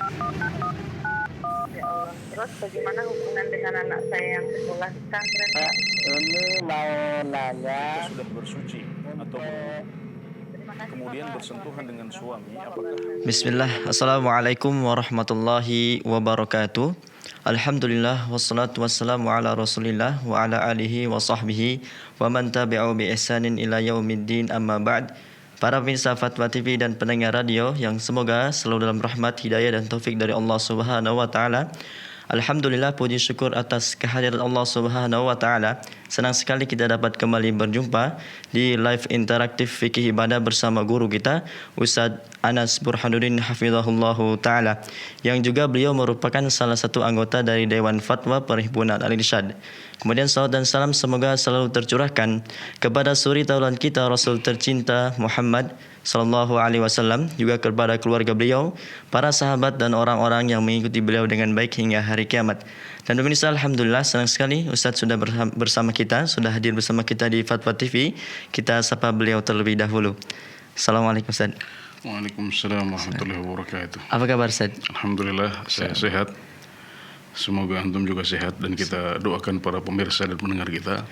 Ya Allah. Terus bagaimana hubungan dengan anak saya yang sekolah di pesantren? Pak, ini mau nanya Ketika sudah bersuci atau berwudu, Terima kasih kemudian Bapak. bersentuhan dengan suami, Assalamualaikum apakah warahmatullahi Bismillah, Assalamualaikum warahmatullahi wabarakatuh. Alhamdulillah, wassalatu wassalamu ala rasulillah wa ala alihi wa sahbihi wa man tabi'u bi ihsanin ila yaumiddin, amma ba'd. Para pemirsa Fatwa TV dan pendengar radio yang semoga selalu dalam rahmat, hidayah dan taufik dari Allah Subhanahu wa taala. Alhamdulillah, puji syukur atas kehadiran Allah Subhanahu wa taala. Senang sekali kita dapat kembali berjumpa di live interaktif fikih ibadah bersama guru kita Ustaz Anas Burhanuddin hafizahullahu taala, yang juga beliau merupakan salah satu anggota dari Dewan Fatwa Perhimpunan Al-Irsyad. Kemudian salawat dan salam semoga selalu tercurahkan kepada suri tauladan kita Rasul tercinta Muhammad sallallahu alaihi wasallam, juga kepada keluarga beliau, para sahabat dan orang-orang yang mengikuti beliau dengan baik hingga hari kiamat. Dan pemirsa, alhamdulillah senang sekali Ustaz sudah bersama kita, sudah hadir bersama kita di Fatwa TV. Kita sapa beliau terlebih dahulu. Assalamualaikum Ustaz. Waalaikumsalam warahmatullahi wabarakatuh. Apa kabar Ustaz? Alhamdulillah saya sehat. Semoga antum juga sehat, dan kita doakan para pemirsa dan pendengar kita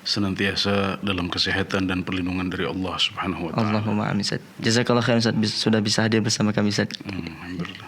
senantiasa dalam kesehatan dan perlindungan dari Allah Subhanahu wa taala. Allahumma amin Ustaz. Jazakallah khairan Ustaz sudah bisa hadir bersama kami Ustaz. Alhamdulillah.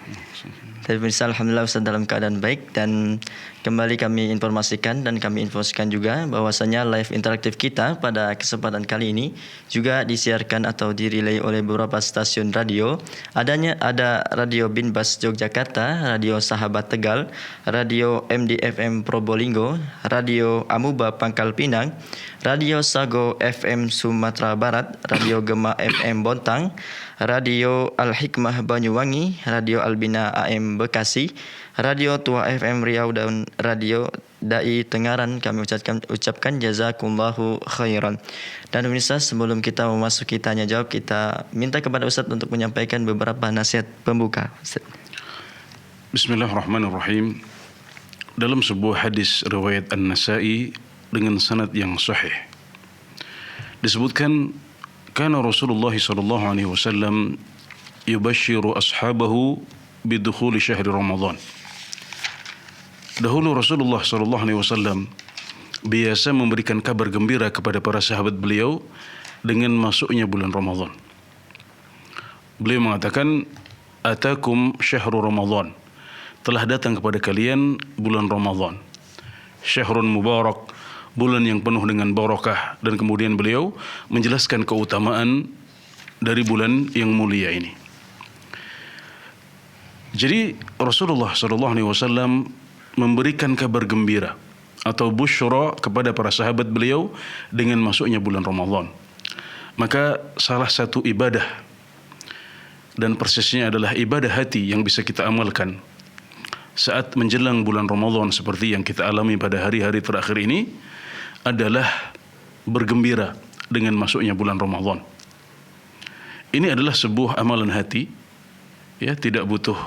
Tapi pemirsa, alhamdulillah Ustaz dalam keadaan baik, dan kembali kami informasikan dan kami infokan juga bahwasanya live interaktif kita pada kesempatan kali ini juga disiarkan atau direlay oleh beberapa stasiun radio. Ada Radio Binbas Yogyakarta, Radio Sahabat Tegal, Radio MDFM Probolinggo, Radio Amuba Pangkal Pinang, Radio Sago FM Sumatera Barat, Radio Gema FM Bontang, Radio Al-Hikmah Banyuwangi, Radio Albina AM Bekasi, Radio Tua FM Riau, dan Radio Dai Tengaran. Kami ucapkan jazakumullahu khairan. Dan pemirsa, sebelum kita memasuki tanya jawab, kita minta kepada Ustadz untuk menyampaikan beberapa nasihat pembuka. Ustaz. Bismillahirrahmanirrahim. Dalam sebuah hadis riwayat An-Nasa'i dengan sanad yang sahih disebutkan, kana Rasulullah sallallahu alaihi wasallam yubashiru ashabahu bidukhuli syahri Ramadan. Dahulu Rasulullah sallallahu alaihi wasallam biasa memberikan kabar gembira kepada para sahabat beliau dengan masuknya bulan Ramadan. Beliau mengatakan, atakum syahru Ramadan, telah datang kepada kalian bulan Ramadan, syahrun mubarak, bulan yang penuh dengan barakah. Dan kemudian beliau menjelaskan keutamaan dari bulan yang mulia ini. Jadi Rasulullah SAW memberikan kabar gembira atau busyra kepada para sahabat beliau dengan masuknya bulan Ramadan. Maka salah satu ibadah, dan persisnya adalah ibadah hati yang bisa kita amalkan saat menjelang bulan Ramadan seperti yang kita alami pada hari-hari terakhir ini, adalah bergembira dengan masuknya bulan Ramadan. Ini adalah sebuah amalan hati, ya, tidak butuh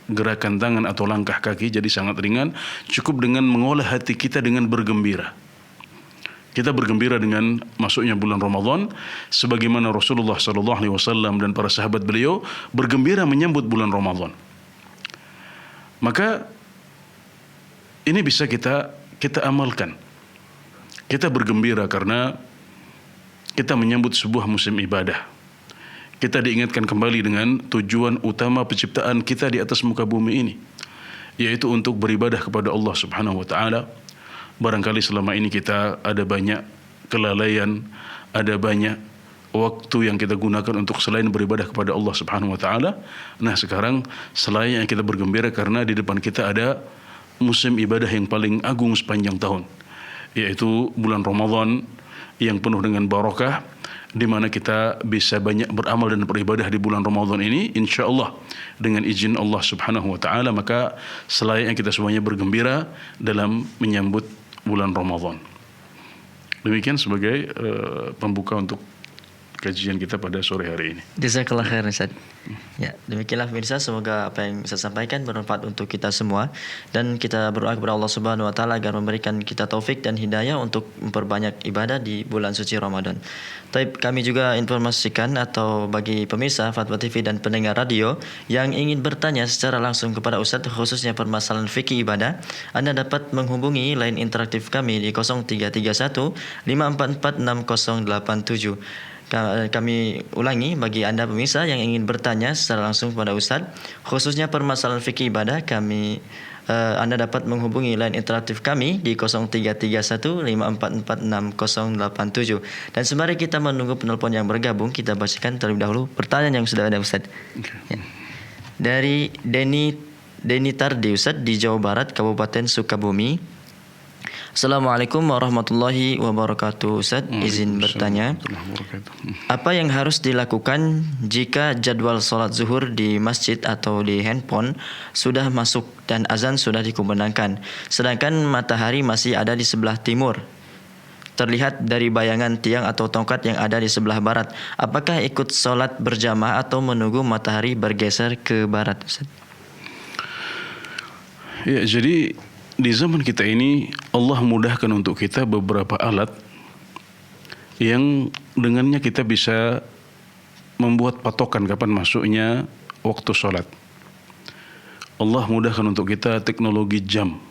gerakan tangan atau langkah kaki, jadi sangat ringan. Cukup dengan mengolah hati kita dengan bergembira. Kita bergembira dengan masuknya bulan Ramadan, sebagaimana Rasulullah SAW dan para sahabat beliau bergembira menyambut bulan Ramadan. Maka ini bisa kita amalkan. Kita bergembira karena kita menyambut sebuah musim ibadah. Kita diingatkan kembali dengan tujuan utama penciptaan kita di atas muka bumi ini, yaitu untuk beribadah kepada Allah Subhanahu wa taala. Barangkali selama ini kita ada banyak kelalaian, ada banyak waktu yang kita gunakan untuk selain beribadah kepada Allah Subhanahu wa taala. Nah, sekarang selain yang kita bergembira karena di depan kita ada musim ibadah yang paling agung sepanjang tahun, yaitu bulan Ramadan yang penuh dengan barakah, di mana kita bisa banyak beramal dan beribadah di bulan Ramadan ini, insyaallah dengan izin Allah Subhanahu wa taala. Maka selayaknya kita semuanya bergembira dalam menyambut bulan Ramadan. Demikian sebagai pembuka untuk kajian kita pada sore hari ini. Jazakallah khair Ustaz. Ya, demikianlah pemirsa, semoga apa yang saya sampaikan bermanfaat untuk kita semua dan kita berdoa kepada Allah Subhanahu wa taala agar memberikan kita taufik dan hidayah untuk memperbanyak ibadah di bulan suci Ramadan. Taib, kami juga informasikan atau bagi pemirsa Fatwa TV dan pendengar radio yang ingin bertanya secara langsung kepada Ustaz khususnya permasalahan fikih ibadah, Anda dapat menghubungi line interaktif kami di 0331 544 6087. Kami ulangi, bagi Anda pemirsa yang ingin bertanya secara langsung kepada Ustaz khususnya permasalahan fikih ibadah, Anda dapat menghubungi line interaktif kami di 0331 544 6087. Dan sembari kita menunggu penelpon yang bergabung, kita bacakan terlebih dahulu pertanyaan yang sudah ada Ustaz. Ya. Dari Deni Tardi Ustaz di Jawa Barat, Kabupaten Sukabumi. Assalamualaikum warahmatullahi wabarakatuh. Ustaz, izin bertanya, apa yang harus dilakukan jika jadwal sholat zuhur di masjid atau di handphone sudah masuk dan azan sudah dikumandangkan, sedangkan matahari masih ada di sebelah timur, terlihat dari bayangan tiang atau tongkat yang ada di sebelah barat? Apakah ikut sholat berjamaah atau menunggu matahari bergeser ke barat, Ustaz? Ya, jadi di zaman kita ini Allah mudahkan untuk kita beberapa alat yang dengannya kita bisa membuat patokan kapan masuknya waktu sholat. Allah mudahkan untuk kita teknologi jam,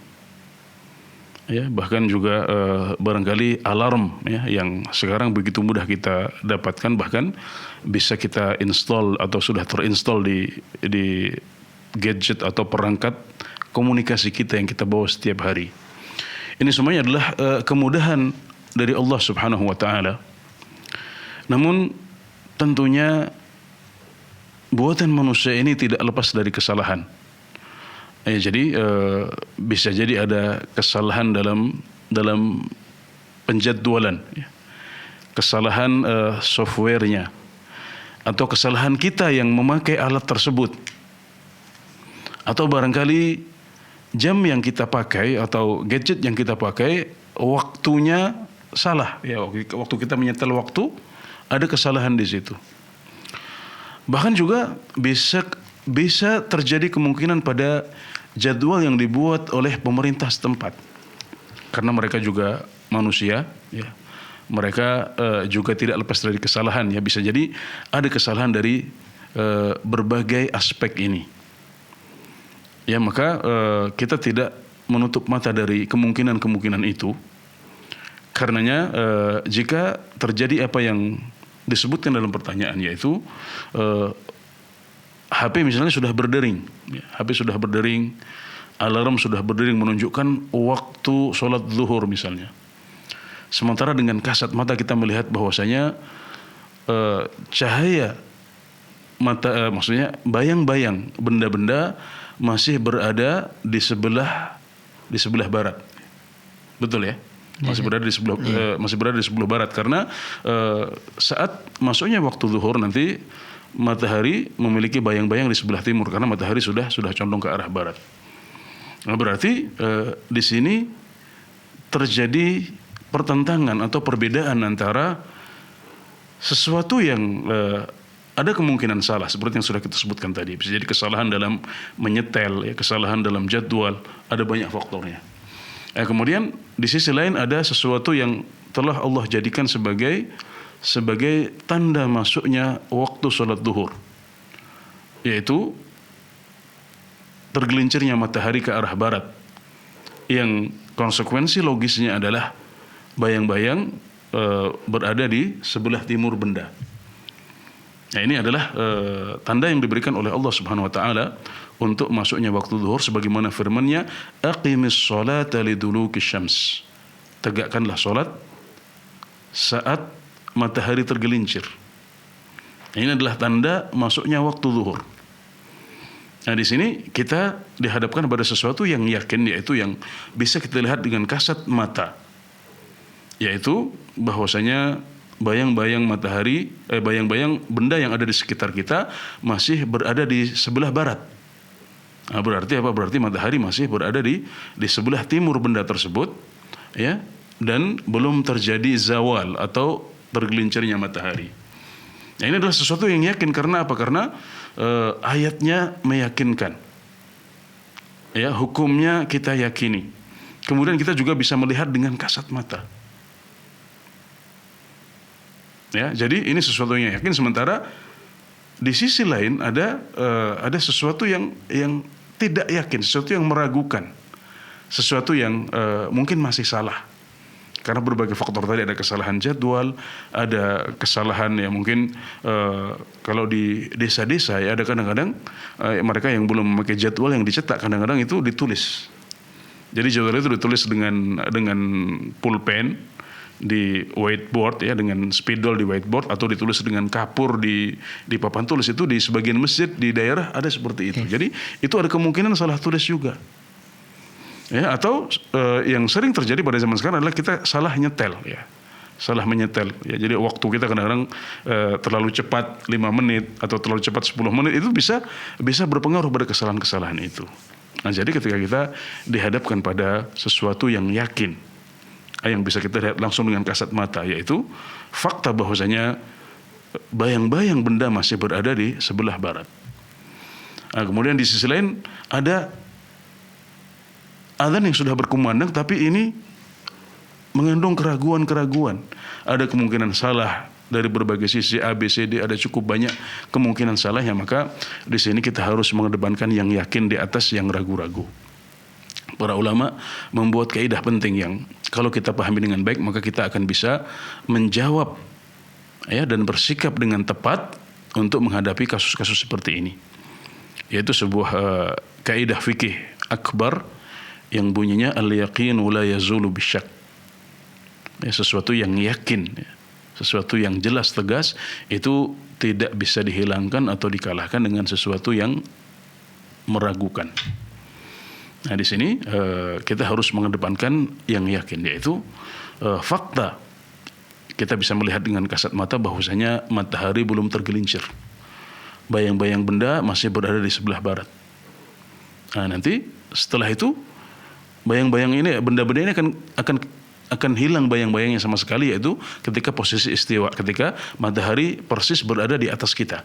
ya, bahkan juga barangkali alarm, ya, yang sekarang begitu mudah kita dapatkan, bahkan bisa kita install atau sudah terinstall di gadget atau perangkat komunikasi kita yang kita bawa setiap hari. Ini semuanya adalah kemudahan dari Allah Subhanahu wa taala. Namun tentunya buatan manusia ini tidak lepas dari kesalahan. Jadi bisa jadi ada kesalahan dalam penjadwalan, ya. Kesalahan softwarenya, atau kesalahan kita yang memakai alat tersebut, atau barangkali jam yang kita pakai atau gadget yang kita pakai waktunya salah, ya, waktu kita menyetel waktu ada kesalahan di situ. Bahkan juga bisa terjadi kemungkinan pada jadwal yang dibuat oleh pemerintah setempat, karena mereka juga manusia, ya. Mereka juga tidak lepas dari kesalahan, ya. Bisa jadi ada kesalahan dari berbagai aspek ini. Ya, maka kita tidak menutup mata dari kemungkinan-kemungkinan itu. Karenanya jika terjadi apa yang disebutkan dalam pertanyaan, yaitu HP misalnya sudah berdering, ya, HP sudah berdering, alarm sudah berdering menunjukkan waktu sholat zuhur misalnya. Sementara dengan kasat mata kita melihat bahwasanya cahaya mata, maksudnya bayang-bayang benda-benda masih berada di sebelah barat, betul ya? Masih berada di sebelah masih berada di sebelah barat, karena saat masuknya waktu zuhur nanti matahari memiliki bayang-bayang di sebelah timur, karena matahari sudah condong ke arah barat. Nah, berarti di sini terjadi pertentangan atau perbedaan antara sesuatu yang ada kemungkinan salah, seperti yang sudah kita sebutkan tadi. Bisa jadi kesalahan dalam menyetel, ya, kesalahan dalam jadwal, ada banyak faktornya. Kemudian di sisi lain ada sesuatu yang telah Allah jadikan sebagai tanda masuknya waktu sholat zuhur, yaitu tergelincirnya matahari ke arah barat, yang konsekuensi logisnya adalah bayang-bayang berada di sebelah timur benda. Nah, ini adalah tanda yang diberikan oleh Allah Subhanahu wa taala untuk masuknya waktu zuhur, sebagaimana firman-Nya, aqimis sholata liduluki syams. Tegakkanlah salat saat matahari tergelincir. Nah, ini adalah tanda masuknya waktu zuhur. Nah, di sini kita dihadapkan pada sesuatu yang yakin, yaitu yang bisa kita lihat dengan kasat mata, yaitu bahwasanya bayang-bayang matahari, bayang-bayang benda yang ada di sekitar kita masih berada di sebelah barat. Nah, berarti apa? Berarti matahari masih berada di sebelah timur benda tersebut, ya, dan belum terjadi zawal atau tergelincirnya matahari. Nah, ini adalah sesuatu yang yakin karena apa? Karena ayatnya meyakinkan. Ya, hukumnya kita yakini. Kemudian kita juga bisa melihat dengan kasat mata. Ya, jadi ini sesuatu yang yakin. Sementara di sisi lain ada sesuatu yang tidak yakin, sesuatu yang meragukan, sesuatu yang mungkin masih salah. Karena berbagai faktor tadi, ada kesalahan jadwal, ada kesalahan yang mungkin kalau di desa-desa ya ada kadang-kadang mereka yang belum memakai jadwal yang dicetak kadang-kadang itu ditulis. Jadi jadwal itu ditulis dengan pulpen di whiteboard ya, dengan spidol di whiteboard, atau ditulis dengan kapur di papan tulis. Itu di sebagian masjid di daerah ada seperti itu. Jadi itu ada kemungkinan salah tulis juga. Ya, atau yang sering terjadi pada zaman sekarang adalah kita salah nyetel ya. Salah menyetel ya. Jadi waktu kita kadang-kadang terlalu cepat 5 menit atau terlalu cepat 10 menit itu bisa berpengaruh pada kesalahan-kesalahan itu. Nah, jadi ketika kita dihadapkan pada sesuatu yang yakin, yang bisa kita lihat langsung dengan kasat mata, yaitu fakta bahwasanya bayang-bayang benda masih berada di sebelah barat. Nah, kemudian di sisi lain ada adzan yang sudah berkumandang, tapi ini mengandung keraguan-keraguan. Ada kemungkinan salah dari berbagai sisi, A, B, C, D, ada cukup banyak kemungkinan salahnya. Maka di sini kita harus mengedepankan yang yakin di atas yang ragu-ragu. Para ulama membuat kaidah penting yang kalau kita pahami dengan baik, maka kita akan bisa menjawab ya, dan bersikap dengan tepat untuk menghadapi kasus-kasus seperti ini. Yaitu sebuah kaidah fikih akbar yang bunyinya al-yaqinu la yazulu bisyak. Ya, sesuatu yang yakin, ya, sesuatu yang jelas tegas itu tidak bisa dihilangkan atau dikalahkan dengan sesuatu yang meragukan. Nah, di sini kita harus mengedepankan yang yakin, yaitu fakta. Kita bisa melihat dengan kasat mata bahwasanya matahari belum tergelincir. Bayang-bayang benda masih berada di sebelah barat. Nah, nanti setelah itu bayang-bayang ini, benda-benda ini akan hilang bayang-bayangnya sama sekali, yaitu ketika posisi istiwa, ketika matahari persis berada di atas kita.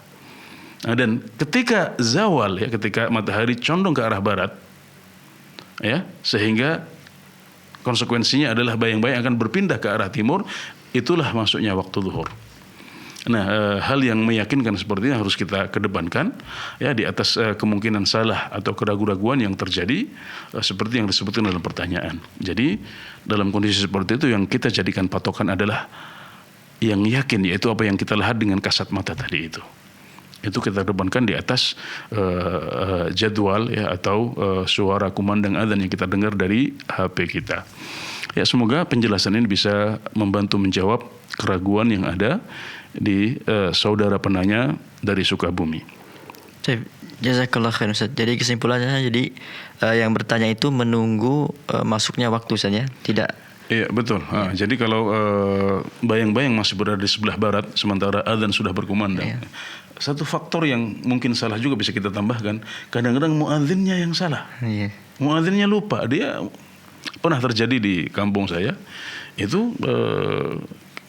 Nah, dan ketika zawal ya, ketika matahari condong ke arah barat ya, sehingga konsekuensinya adalah bayang-bayang akan berpindah ke arah timur, itulah masuknya waktu zuhur. Nah, hal yang meyakinkan seperti ini harus kita kedepankan ya, di atas kemungkinan salah atau keraguan-raguan yang terjadi seperti yang disebutkan dalam pertanyaan. Jadi dalam kondisi seperti itu yang kita jadikan patokan adalah yang yakin, yaitu apa yang kita lihat dengan kasat mata tadi itu. Itu kita kedepankan di atas jadwal ya, atau suara kumandang adzan yang kita dengar dari HP kita. Ya, semoga penjelasan ini bisa membantu menjawab keraguan yang ada di saudara penanya dari Sukabumi. Jazakallah khair Ustaz. Jadi kesimpulannya, yang bertanya itu menunggu masuknya waktu saja, tidak. Iya, betul. Jadi kalau bayang-bayang masih berada di sebelah barat sementara adzan sudah berkumandang. Iya. Satu faktor yang mungkin salah juga bisa kita tambahkan, kadang-kadang muadzinnya yang salah. Iya. Muadzinnya lupa. Dia pernah terjadi di kampung saya. Itu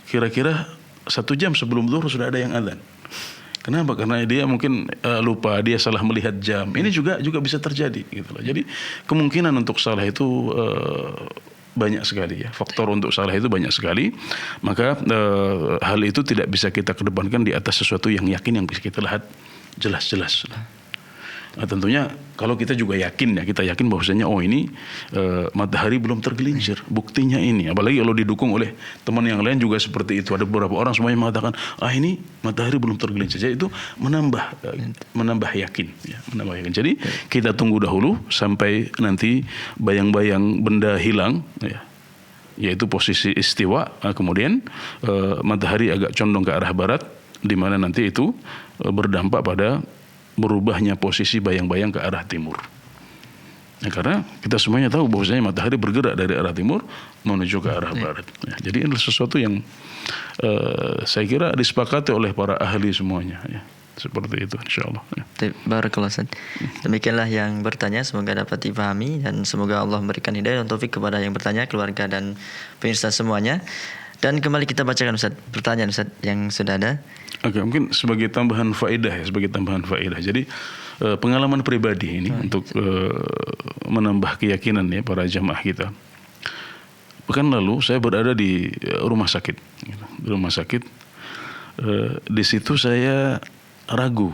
kira-kira 1 jam sebelum zuhur sudah ada yang adzan. Kenapa? Karena dia mungkin lupa, dia salah melihat jam. Ini juga bisa terjadi gitu loh. Jadi kemungkinan untuk salah itu banyak sekali ya. Faktor untuk salah itu banyak sekali. Maka hal itu tidak bisa kita kedepankan di atas sesuatu yang yakin, yang bisa kita lihat jelas-jelas. Nah, tentunya kalau kita juga yakin ya, kita yakin bahwasanya ini matahari belum tergelincir, buktinya ini. Apalagi kalau didukung oleh teman yang lain juga seperti itu. Ada beberapa orang semuanya mengatakan ini matahari belum tergelincir. Jadi itu menambah yakin ya, menambah yakin. Jadi kita tunggu dahulu sampai nanti bayang-bayang benda hilang ya, yaitu posisi istiwa. Kemudian matahari agak condong ke arah barat, di mana nanti itu berdampak pada berubahnya posisi bayang-bayang ke arah timur. Ya, karena kita semuanya tahu bahwasanya matahari bergerak dari arah timur menuju ke arah barat. Ya, jadi ini adalah sesuatu yang saya kira disepakati oleh para ahli semuanya. Ya, seperti itu, insyaallah. Ya. Barakallah Ustaz. Demikianlah yang bertanya, semoga dapat dipahami dan semoga Allah memberikan hidayah dan taufik kepada yang bertanya, keluarga dan pemirsa semuanya. Dan kembali kita bacakan Ustaz pertanyaan Ustaz yang sudah ada. Oke, mungkin sebagai tambahan faedah ya, sebagai tambahan faedah. Jadi pengalaman pribadi ini untuk menambah keyakinan ya para jamaah kita. Pekan lalu saya berada di rumah sakit. Di rumah sakit, di situ saya ragu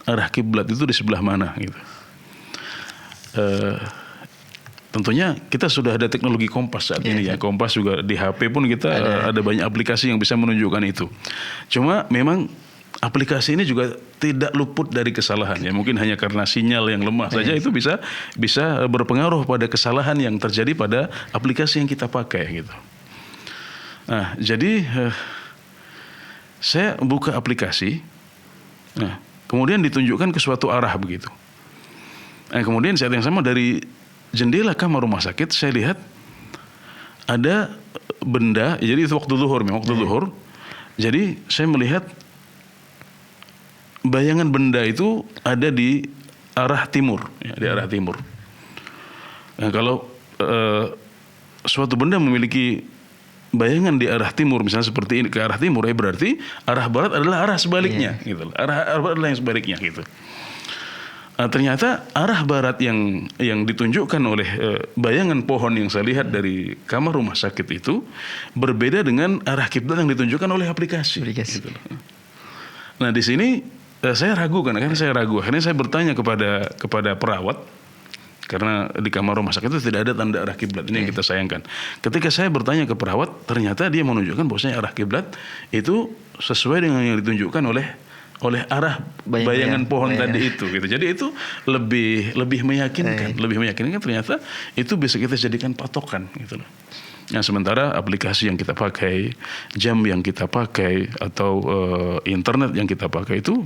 arah kiblat itu di sebelah mana gitu. Tentunya kita sudah ada teknologi kompas saat ini ya. Kompas juga di HP pun kita ada banyak aplikasi yang bisa menunjukkan itu. Cuma memang aplikasi ini juga tidak luput dari kesalahan ya. Mungkin hanya karena sinyal yang lemah saja itu bisa berpengaruh pada kesalahan yang terjadi pada aplikasi yang kita pakai gitu. Nah, jadi saya buka aplikasi. Nah, kemudian ditunjukkan ke suatu arah begitu. Nah, kemudian saat yang sama dari jendela kamar rumah sakit saya lihat ada benda, jadi itu waktu zuhur, jadi saya melihat bayangan benda itu ada di arah timur, ya, di arah timur. Nah, kalau suatu benda memiliki bayangan di arah timur, misalnya seperti ini ke arah timur, ya berarti arah barat adalah arah sebaliknya, gitu. Arah barat adalah yang sebaliknya, gitu. Ternyata arah barat yang ditunjukkan oleh bayangan pohon yang saya lihat dari kamar rumah sakit itu berbeda dengan arah kiblat yang ditunjukkan oleh aplikasi. Gitu. Nah, di sini saya ragu akhirnya saya bertanya kepada perawat, karena di kamar rumah sakit itu tidak ada tanda arah kiblat. Ini yang kita sayangkan. Ketika saya bertanya ke perawat, ternyata dia menunjukkan bahwasanya arah kiblat itu sesuai dengan yang ditunjukkan oleh arah bayangan pohon tadi itu gitu. Jadi itu lebih meyakinkan, ternyata itu bisa kita jadikan patokan gitu loh. Nah, sementara aplikasi yang kita pakai, jam yang kita pakai atau internet yang kita pakai itu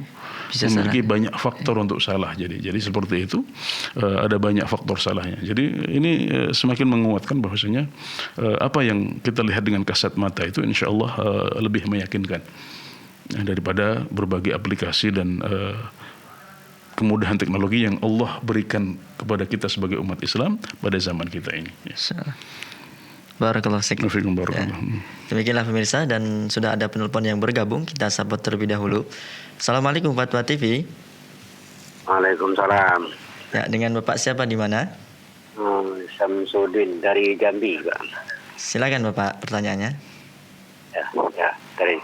bisa memiliki banyak faktor untuk salah. Jadi seperti itu ada banyak faktor salahnya. Jadi ini semakin menguatkan bahwasanya apa yang kita lihat dengan kasat mata itu insya Allah lebih meyakinkan daripada berbagai aplikasi dan kemudahan teknologi yang Allah berikan kepada kita sebagai umat Islam pada zaman kita ini. Barakallahu fiikum. Demikianlah pemirsa, dan sudah ada penelpon yang bergabung. Kita sambut terlebih dahulu. Assalamualaikum Fatwa TV. Waalaikumsalam. Ya, dengan Bapak siapa di mana? Samsudin dari Jambi, Pak. Silakan Bapak pertanyaannya. Ya, dari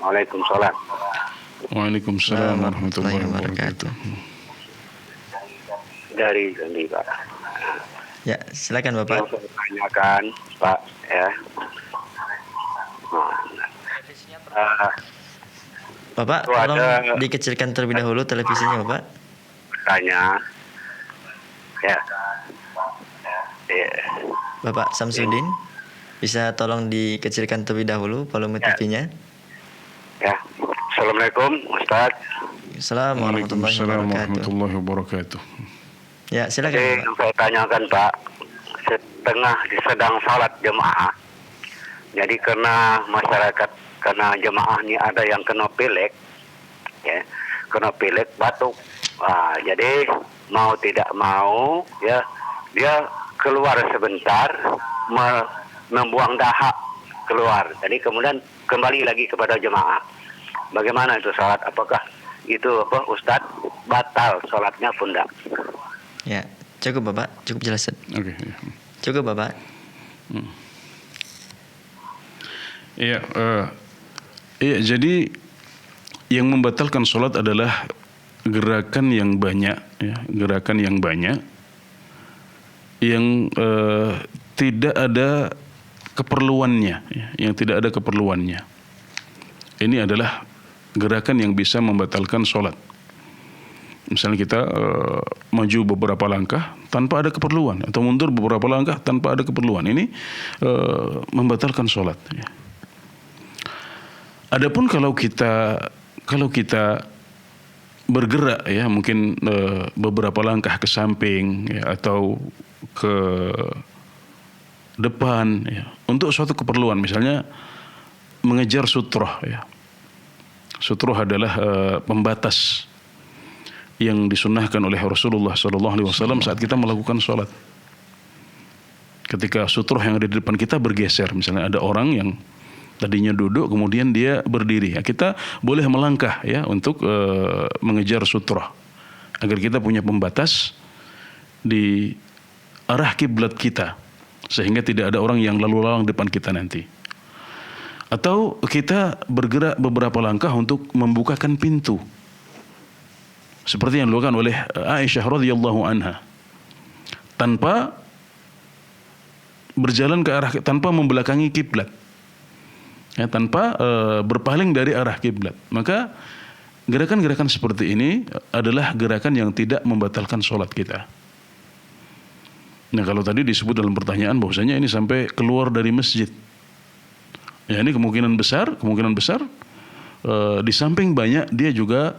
Waalaikumsalam. Waalaikumsalam warahmatullahi wabarakatuh. Dari Jambi, Pak. Ya, silakan Bapak. Yang saya tanyakan, Pak, ya. Bapak, tolong dikecilkan terlebih dahulu televisinya, Bapak. Tanya. Ya. Bapak Samsudin, bisa tolong dikecilkan terlebih dahulu volume TV-nya. Ya. Assalamualaikum, Ustaz. Assalamualaikum warahmatullahi wabarakatuh. Ya, silakan. Jadi, yang saya tanyakan, Pak, sedang salat jemaah. Jadi karena masyarakat, karena jemaah ini ada yang kena pilek, ya, kena pilek batuk. Jadi mau tidak mau, ya, dia keluar sebentar, membuang dahak keluar. Jadi kemudian kembali lagi kepada jemaah. Bagaimana itu salat? Apakah itu Ustadz batal salatnya pun tidak? Ya, cukup Bapak, cukup jelas. Oke. Cukup Bapak. Iya, jadi yang membatalkan sholat adalah gerakan yang banyak, ya, yang tidak ada keperluannya, ya, yang tidak ada keperluannya. Ini adalah gerakan yang bisa membatalkan sholat. Misalnya kita maju beberapa langkah tanpa ada keperluan, atau mundur beberapa langkah tanpa ada keperluan. Ini membatalkan sholat. Ya. Adapun kalau kita bergerak, ya, mungkin beberapa langkah ke samping, ya, atau ke depan, ya, untuk suatu keperluan, misalnya mengejar sutroh, ya. Sutroh adalah pembatas yang disunnahkan oleh Rasulullah SAW saat kita melakukan sholat. Ketika sutroh yang ada di depan kita bergeser, misalnya ada orang yang tadinya duduk kemudian dia berdiri, ya, kita boleh melangkah ya untuk mengejar sutroh agar kita punya pembatas di arah kiblat kita sehingga tidak ada orang yang lalu lalang depan kita nanti. Atau kita bergerak beberapa langkah untuk membukakan pintu seperti yang dilakukan oleh Aisyah radhiyallahu anha, tanpa berjalan ke arah, tanpa membelakangi kiblat, ya, tanpa berpaling dari arah kiblat. Maka gerakan-gerakan seperti ini adalah gerakan yang tidak membatalkan sholat kita. Nah, kalau tadi disebut dalam pertanyaan bahwasanya ini sampai keluar dari masjid, ya ini kemungkinan besar di samping banyak dia juga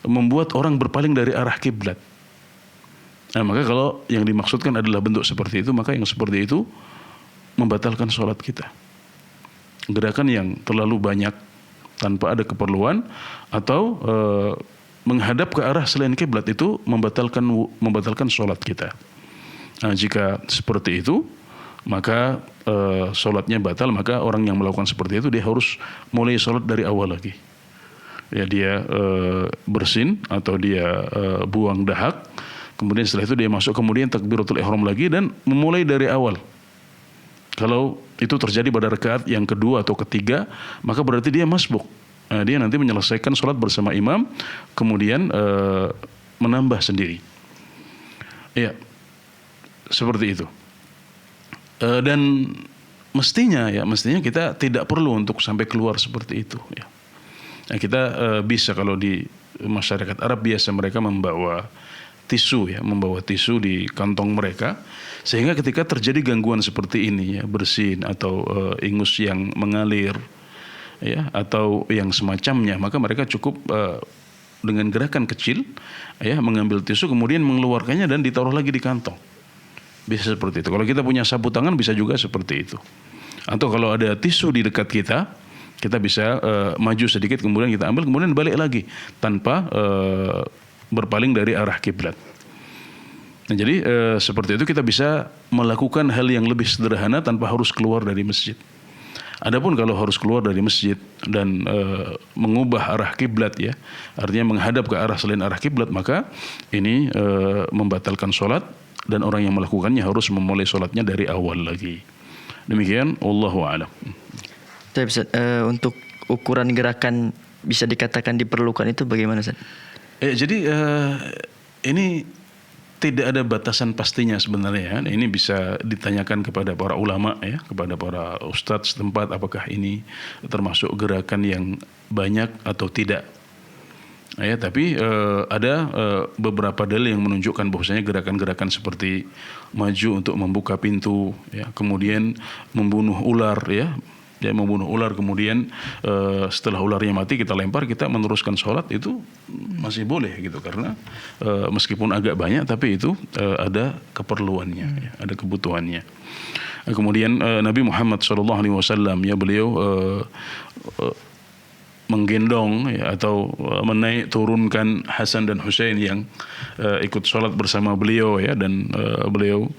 membuat orang berpaling dari arah kiblat. Nah, maka kalau yang dimaksudkan adalah bentuk seperti itu, maka yang seperti itu membatalkan sholat kita. Gerakan yang terlalu banyak tanpa ada keperluan atau menghadap ke arah selain kiblat itu membatalkan sholat kita. Nah, jika seperti itu, maka sholatnya batal. Maka orang yang melakukan seperti itu dia harus mulai sholat dari awal lagi. Ya, dia bersin atau dia buang dahak, kemudian setelah itu dia masuk, kemudian takbiratul ihram lagi dan memulai dari awal. Kalau itu terjadi pada rakaat yang kedua atau ketiga, maka berarti dia masbuk. Nah, dia nanti menyelesaikan sholat bersama imam, kemudian menambah sendiri. Ya, seperti itu. Dan mestinya kita tidak perlu untuk sampai keluar seperti itu. Ya. Nah, kita bisa, kalau di masyarakat Arab biasa mereka membawa tisu di kantong mereka, sehingga ketika terjadi gangguan seperti ini, ya, bersin atau ingus yang mengalir, ya, atau yang semacamnya, maka mereka cukup dengan gerakan kecil, ya, mengambil tisu kemudian mengeluarkannya dan ditaruh lagi di kantong. Bisa seperti itu. Kalau kita punya sapu tangan bisa juga seperti itu. Atau kalau ada tisu di dekat kita bisa maju sedikit kemudian kita ambil kemudian balik lagi tanpa berpaling dari arah kiblat. Nah, jadi seperti itu kita bisa melakukan hal yang lebih sederhana tanpa harus keluar dari masjid. Adapun kalau harus keluar dari masjid dan mengubah arah kiblat, ya, artinya menghadap ke arah selain arah kiblat, maka ini membatalkan sholat dan orang yang melakukannya harus memulai sholatnya dari awal lagi. Demikian, wallahu a'lam. Untuk ukuran gerakan bisa dikatakan diperlukan itu bagaimana, Ustaz? Jadi ini tidak ada batasan pastinya sebenarnya. Ini bisa ditanyakan kepada para ulama, ya, kepada para ustadz setempat, apakah ini termasuk gerakan yang banyak atau tidak. Ya, tapi ada beberapa dalil yang menunjukkan bahwasanya gerakan-gerakan seperti maju untuk membuka pintu, ya, kemudian membunuh ular, membunuh ular, kemudian setelah ularnya mati kita lempar, kita meneruskan sholat, itu masih boleh gitu, karena meskipun agak banyak tapi itu ada keperluannya, ya, ada kebutuhannya. Kemudian Nabi Muhammad SAW, ya, beliau menggendong, ya, atau menaik turunkan Hasan dan Husain yang ikut sholat bersama beliau, ya, dan beliau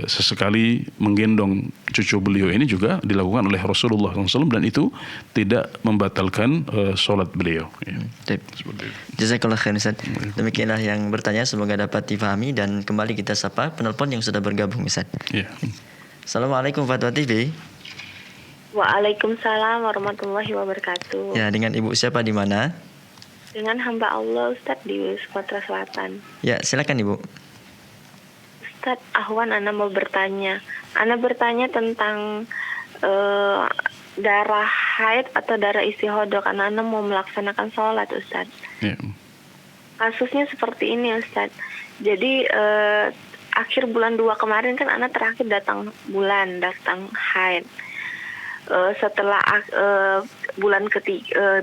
sesekali menggendong cucu beliau. Ini juga dilakukan oleh Rasulullah SAW dan itu tidak membatalkan sholat beliau. Ya. Jazakallah khair, Ustaz. Demikianlah yang bertanya, semoga dapat difahami, dan kembali kita sapa penelpon yang sudah bergabung, Ustaz. Ya. Assalamualaikum Fatwa TV. Waalaikumsalam warahmatullahi wabarakatuh. Ya, dengan Ibu siapa di mana? Dengan hamba Allah, Ustadz, di Sumatera Selatan. Ya, silakan Ibu. Ustadz, Ahwan, Ana mau bertanya. Ana bertanya tentang darah haid atau darah istihadah, karena Ana mau melaksanakan sholat, Ustadz. Ya. Kasusnya seperti ini, Ustadz. Jadi akhir bulan 2 kemarin kan Ana terakhir datang haid. Setelah bulan ketiga,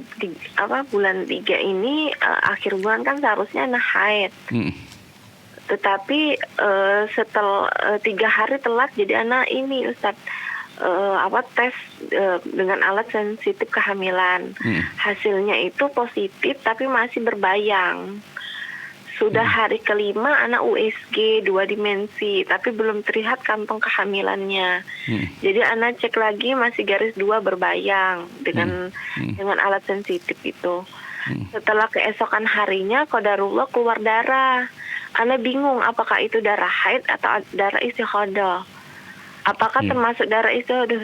bulan 3 ini akhir bulan kan seharusnya Ana haid. Tetapi setelah 3 hari telat, jadi Ana ini, Ustaz, tes dengan alat sensitif kehamilan. Hasilnya itu positif tapi masih berbayang. Sudah hari kelima anak USG 2 dimensi, tapi belum terlihat kantong kehamilannya. Jadi anak cek lagi masih garis 2 berbayang dengan alat sensitif itu. Setelah keesokan harinya qadarullah keluar darah. Anak bingung apakah itu darah haid atau darah istihadah. Apakah termasuk darah istihadah?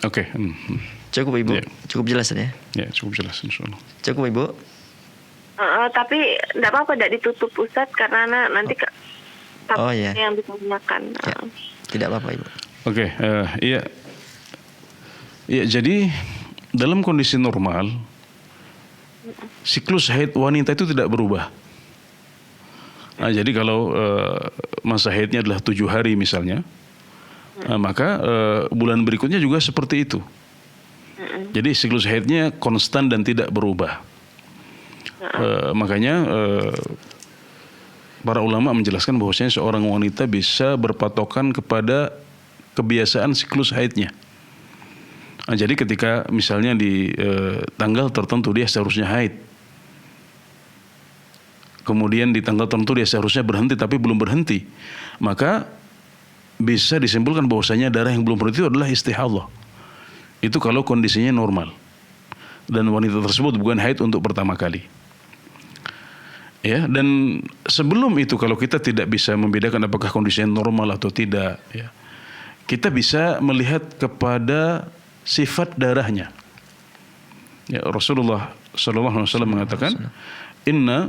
Oke. Cukup Ibu, Ya. cukup jelas ya. Ya, cukup jelas insyaallah. Cukup Ibu. Tapi tidak apa-apa, tidak ditutup Ustadz karena nanti Oh, iya. yang ditanyakan. Ya. Tidak apa-apa Ibu. Oke, iya. Iya, jadi dalam kondisi normal siklus haid wanita itu tidak berubah. Nah, jadi kalau masa haidnya adalah 7 hari misalnya, maka bulan berikutnya juga seperti itu. Jadi siklus haidnya konstan dan tidak berubah. Makanya para ulama menjelaskan bahwasanya seorang wanita bisa berpatokan kepada kebiasaan siklus haidnya. Nah, jadi ketika misalnya di tanggal tertentu dia seharusnya haid, kemudian di tanggal tertentu dia seharusnya berhenti tapi belum berhenti, maka bisa disimpulkan bahwasanya darah yang belum berhenti itu adalah istihadah. Itu kalau kondisinya normal dan wanita tersebut bukan haid untuk pertama kali. Ya, dan sebelum itu kalau kita tidak bisa membedakan apakah kondisinya normal atau tidak, ya, kita bisa melihat kepada sifat darahnya. Ya, Rasulullah SAW mengatakan, Inna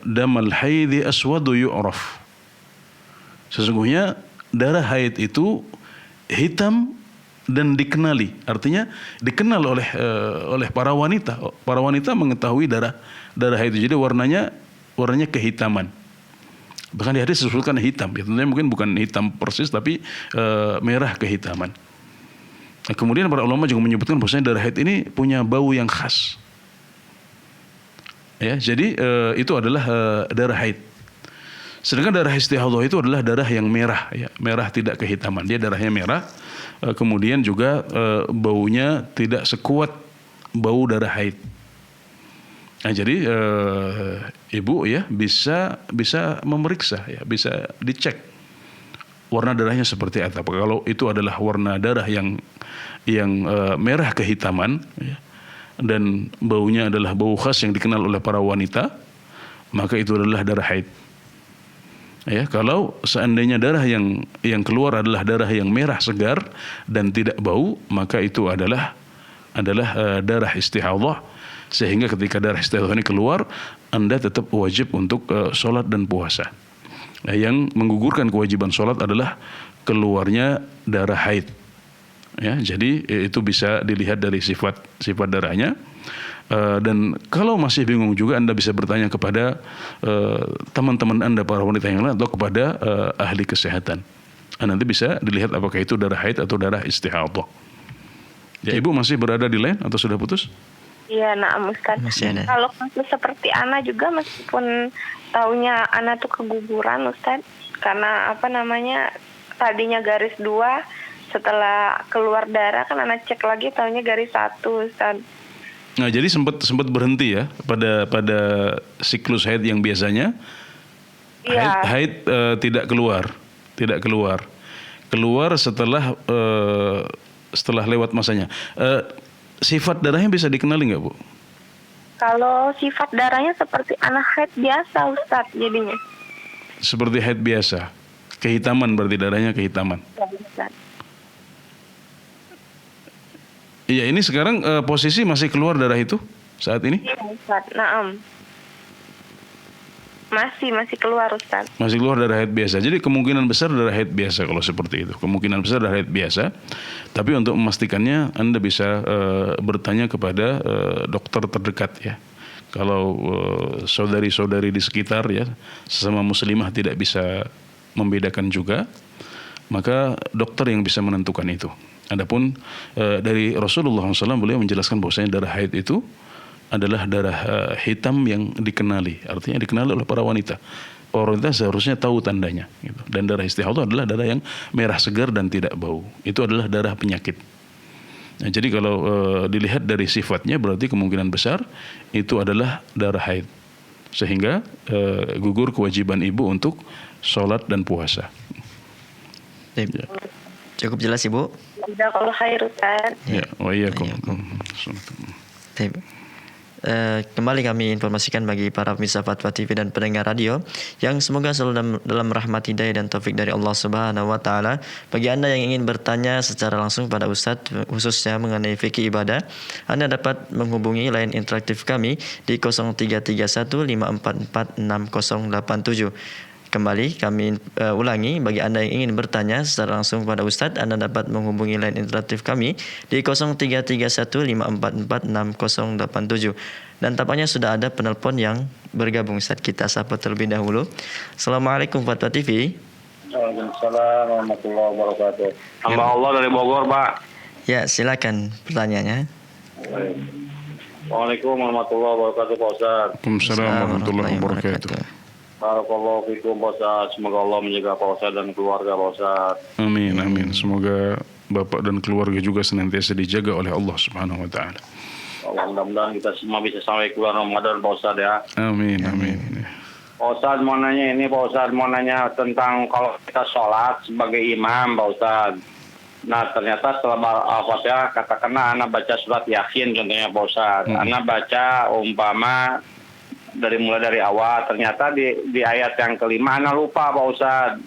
damal haidi aswadu yu'raf. Sesungguhnya darah haid itu hitam dan dikenali. Artinya dikenal oleh para wanita. Para wanita mengetahui darah haid itu. Jadi warnanya kehitaman. Bahkan di hadis disebutkan hitam. Ya, tentunya mungkin bukan hitam persis tapi merah kehitaman. Nah, kemudian para ulama juga menyebutkan bahwasanya darah haid ini punya bau yang khas. Ya, jadi itu adalah darah haid. Sedangkan darah istihadah itu adalah darah yang merah, ya, merah tidak kehitaman. Dia darahnya merah, kemudian juga baunya tidak sekuat bau darah haid. Nah, jadi ibu ya bisa memeriksa, ya, bisa dicek warna darahnya seperti apa. Kalau itu adalah warna darah yang merah kehitaman, ya, dan baunya adalah bau khas yang dikenal oleh para wanita, maka itu adalah darah haid. Ya, kalau seandainya darah yang keluar adalah darah yang merah segar dan tidak bau, maka itu adalah darah istihadah, sehingga ketika darah istihadah ini keluar, Anda tetap wajib untuk sholat dan puasa. Nah, yang menggugurkan kewajiban sholat adalah keluarnya darah haid. Ya, jadi itu bisa dilihat dari sifat darahnya. Dan kalau masih bingung juga Anda bisa bertanya kepada teman-teman Anda para wanita yang lain atau kepada ahli kesehatan. Nanti bisa dilihat apakah itu darah haid atau darah istihadah. Ya, Ibu masih berada di line atau sudah putus? Iya, Ustaz. Masih ada. Kalau kasus seperti Ana juga meskipun taunya Ana tuh keguguran Ustaz, karena tadinya garis 2, setelah keluar darah kan Ana cek lagi taunya garis 1 Ustaz. Nah, jadi sempat berhenti ya pada siklus haid yang biasanya haid tidak keluar setelah lewat masanya. Sifat darahnya bisa dikenali nggak, Bu? Kalau sifat darahnya seperti anak haid biasa Ustaz jadinya. Seperti haid biasa, kehitaman berarti darahnya kehitaman. Ya, Ustaz. Iya, ini sekarang posisi masih keluar darah itu saat ini? Iya Ustaz, naam. Masih keluar Ustaz. Masih keluar darah haid biasa. Jadi kemungkinan besar darah haid biasa kalau seperti itu. Kemungkinan besar darah haid biasa. Tapi untuk memastikannya Anda bisa bertanya kepada dokter terdekat ya. Kalau saudari-saudari di sekitar ya, sesama muslimah tidak bisa membedakan juga, maka dokter yang bisa menentukan itu. Adapun dari Rasulullah SAW beliau menjelaskan bahwasanya darah haid itu adalah darah hitam yang dikenali, artinya dikenali oleh para wanita. Para wanita seharusnya tahu tandanya. Gitu. Dan darah istihadah adalah darah yang merah segar dan tidak bau. Itu adalah darah penyakit. Nah, jadi kalau dilihat dari sifatnya berarti kemungkinan besar itu adalah darah haid. sehingga gugur kewajiban ibu untuk sholat dan puasa. Baik. Ya. Cukup jelas Ibu? Kalau khair Ustaz. Ya, wa iyyakum. Baik. Kembali kami informasikan bagi para pemirsa Fatwa TV dan pendengar radio yang semoga selalu dalam rahmat hidayah dan taufik dari Allah Subhanahu wa taala. Bagi Anda yang ingin bertanya secara langsung pada Ustadz khususnya mengenai fikih ibadah, Anda dapat menghubungi line interaktif kami di 0331544687. Kembali kami ulangi, bagi Anda yang ingin bertanya secara langsung kepada Ustadz, Anda dapat menghubungi line interaktif kami di 0331544687. Dan tampaknya sudah ada penelpon yang bergabung. Ustadz, kita sapa terlebih dahulu. Assalamualaikum Fatwa TV. Waalaikumsalam warahmatullahi wabarakatuh. Hamba Allah dari Bogor, Pak. Ya, silakan pertanyaannya. Waalaikumsalam warahmatullahi wabarakatuh, Pak Ustaz. Waalaikumsalam warahmatullahi wabarakatuh. Barakallahu fikum, Pak Ustaz. Semoga Allah menjaga Pak Ustaz dan keluarga Pak Ustaz. Amin, amin. Semoga Bapak dan keluarga juga senantiasa dijaga oleh Allah Subhanahu wa taala. Allah, mudah-mudahan kita semua bisa sampai keluar Ramadan, Pak Ustaz ya. Amin, amin. Pak Ustaz mau nanya ini, Pak Ustaz mau nanya tentang kalau kita sholat sebagai imam, Pak Ustaz. Nah ternyata setelah Al-Fatihah katakanlah anak baca surat Yasin contohnya, Pak Ustaz. Anak baca umpama mulai dari awal, ternyata di ayat yang kelima anak lupa, Pak Ustaz.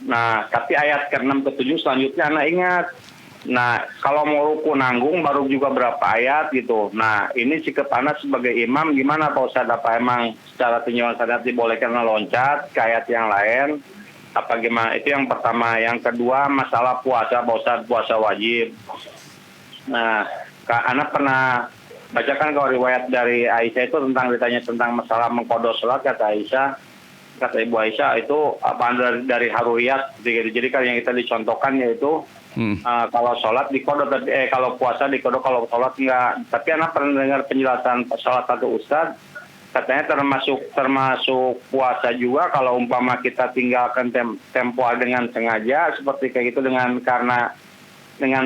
Nah tapi ayat ke-6 ke-7 selanjutnya anak ingat. Nah kalau mau ruku nanggung baru juga berapa ayat gitu. Nah ini sikap anak sebagai imam gimana, Pak Ustaz? Apa emang secara tinjauan syariat dibolehkan loncat ke ayat yang lain? Apa gimana? Itu yang pertama. Yang kedua masalah puasa, Pak Ustaz, puasa wajib. Nah anak pernah bacakan kalau riwayat dari Aisyah itu ditanya tentang masalah mengqadha salat, kata Ibu Aisyah itu apa dari haruriyat. Jadi kan yang kita dicontohkan yaitu kalau sholat diqadha, kalau puasa diqadha, kalau sholat enggak. Tapi anak pernah dengar penjelasan salah satu ustaz, katanya termasuk puasa juga kalau umpama kita tinggalkan tempoh dengan sengaja, seperti kayak gitu, dengan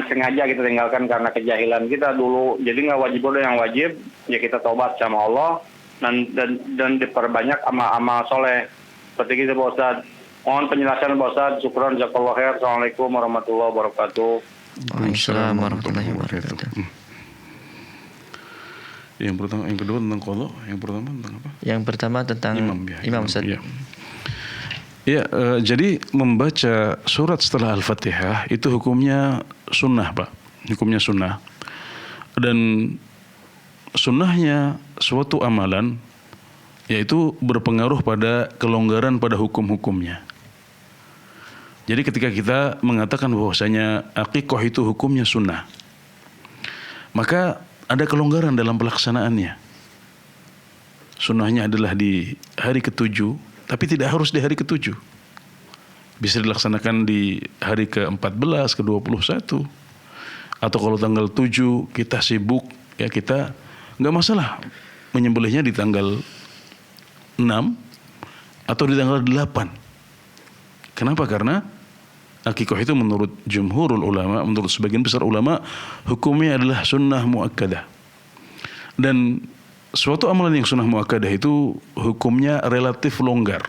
sengaja kita tinggalkan karena kejahilan kita dulu. Jadi nggak wajib, udah yang wajib ya kita tobat sama Allah dan diperbanyak amal-amal soleh. Seperti itu, Pak Ustaz. Mohon penjelasan, Pak Ustaz. Syukran, jazakallahu khair. Assalamualaikum warahmatullahi wabarakatuh. Waalaikumsalam warahmatullahi wabarakatuh. Yang kedua tentang qadha, yang pertama tentang apa? Yang pertama tentang imam Ustaz. Ya. Ya, jadi membaca surat setelah Al-Fatihah itu hukumnya sunnah, Pak. Hukumnya sunnah. Dan sunnahnya suatu amalan yaitu berpengaruh pada kelonggaran pada hukum-hukumnya. Jadi ketika kita mengatakan bahwasanya aqiqah itu hukumnya sunnah, maka ada kelonggaran dalam pelaksanaannya. Sunnahnya adalah di hari ke-7, tapi tidak harus di hari ke-7. Bisa dilaksanakan di hari ke-14, ke-21. Atau kalau tanggal 7 kita sibuk, ya kita nggak masalah menyembelihnya di tanggal 6 atau di tanggal 8. Kenapa? Karena aqiqah itu menurut jumhurul ulama, menurut sebagian besar ulama, hukumnya adalah sunnah muakkadah. Dan suatu amalan yang sunnah muakkadah itu hukumnya relatif longgar.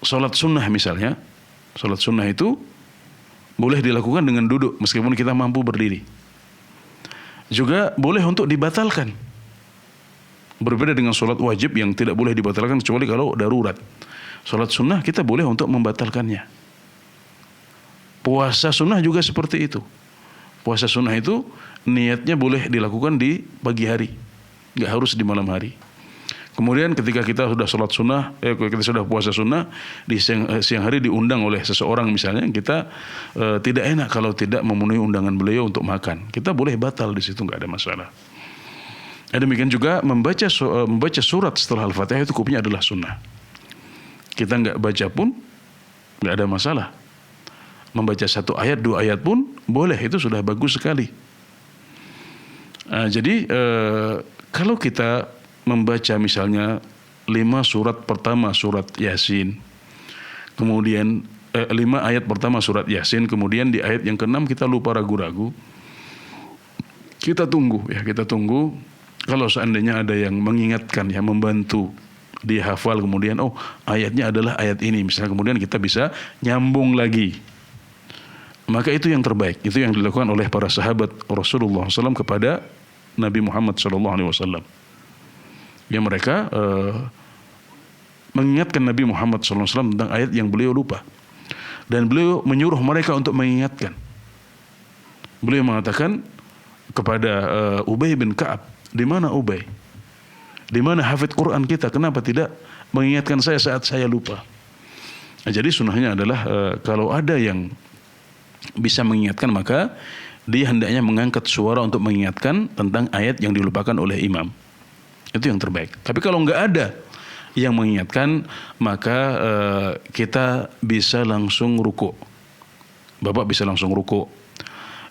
Salat sunnah misalnya, salat sunnah itu boleh dilakukan dengan duduk meskipun kita mampu berdiri. Juga boleh untuk dibatalkan. Berbeda dengan salat wajib yang tidak boleh dibatalkan kecuali kalau darurat. Salat sunnah kita boleh untuk membatalkannya. Puasa sunnah juga seperti itu. Puasa sunnah itu niatnya boleh dilakukan di pagi hari, nggak harus di malam hari. Kemudian ketika kita sudah sholat sunnah, kita sudah puasa sunnah, di siang hari diundang oleh seseorang misalnya, kita tidak enak kalau tidak memenuhi undangan beliau untuk makan. Kita boleh batal di situ, nggak ada masalah. Demikian juga membaca surat setelah Al-Fatihah itu hukumnya adalah sunnah. Kita nggak baca pun nggak ada masalah. Membaca 1 ayat, 2 ayat pun boleh, itu sudah bagus sekali. Jadi kalau kita membaca misalnya 5 surat pertama surat Yasin, kemudian 5 ayat pertama surat Yasin, kemudian di ayat yang ke-6 kita lupa ragu-ragu, kita tunggu kalau seandainya ada yang mengingatkan, yang membantu dia hafal, kemudian oh ayatnya adalah ayat ini, misalnya, kemudian kita bisa nyambung lagi, maka itu yang terbaik. Itu yang dilakukan oleh para sahabat Rasulullah SAW kepada Nabi Muhammad SAW. Ya, mereka mengingatkan Nabi Muhammad SAW tentang ayat yang beliau lupa, dan beliau menyuruh mereka untuk mengingatkan. Beliau mengatakan kepada Ubay bin Ka'ab, di mana Ubay? Di mana hafid Quran kita? Kenapa tidak mengingatkan saya saat saya lupa? Nah, jadi sunnahnya adalah kalau ada yang bisa mengingatkan, maka dia hendaknya mengangkat suara untuk mengingatkan tentang ayat yang dilupakan oleh imam. Itu yang terbaik. Tapi kalau nggak ada yang mengingatkan, maka kita bisa langsung ruku. Bapak bisa langsung ruku.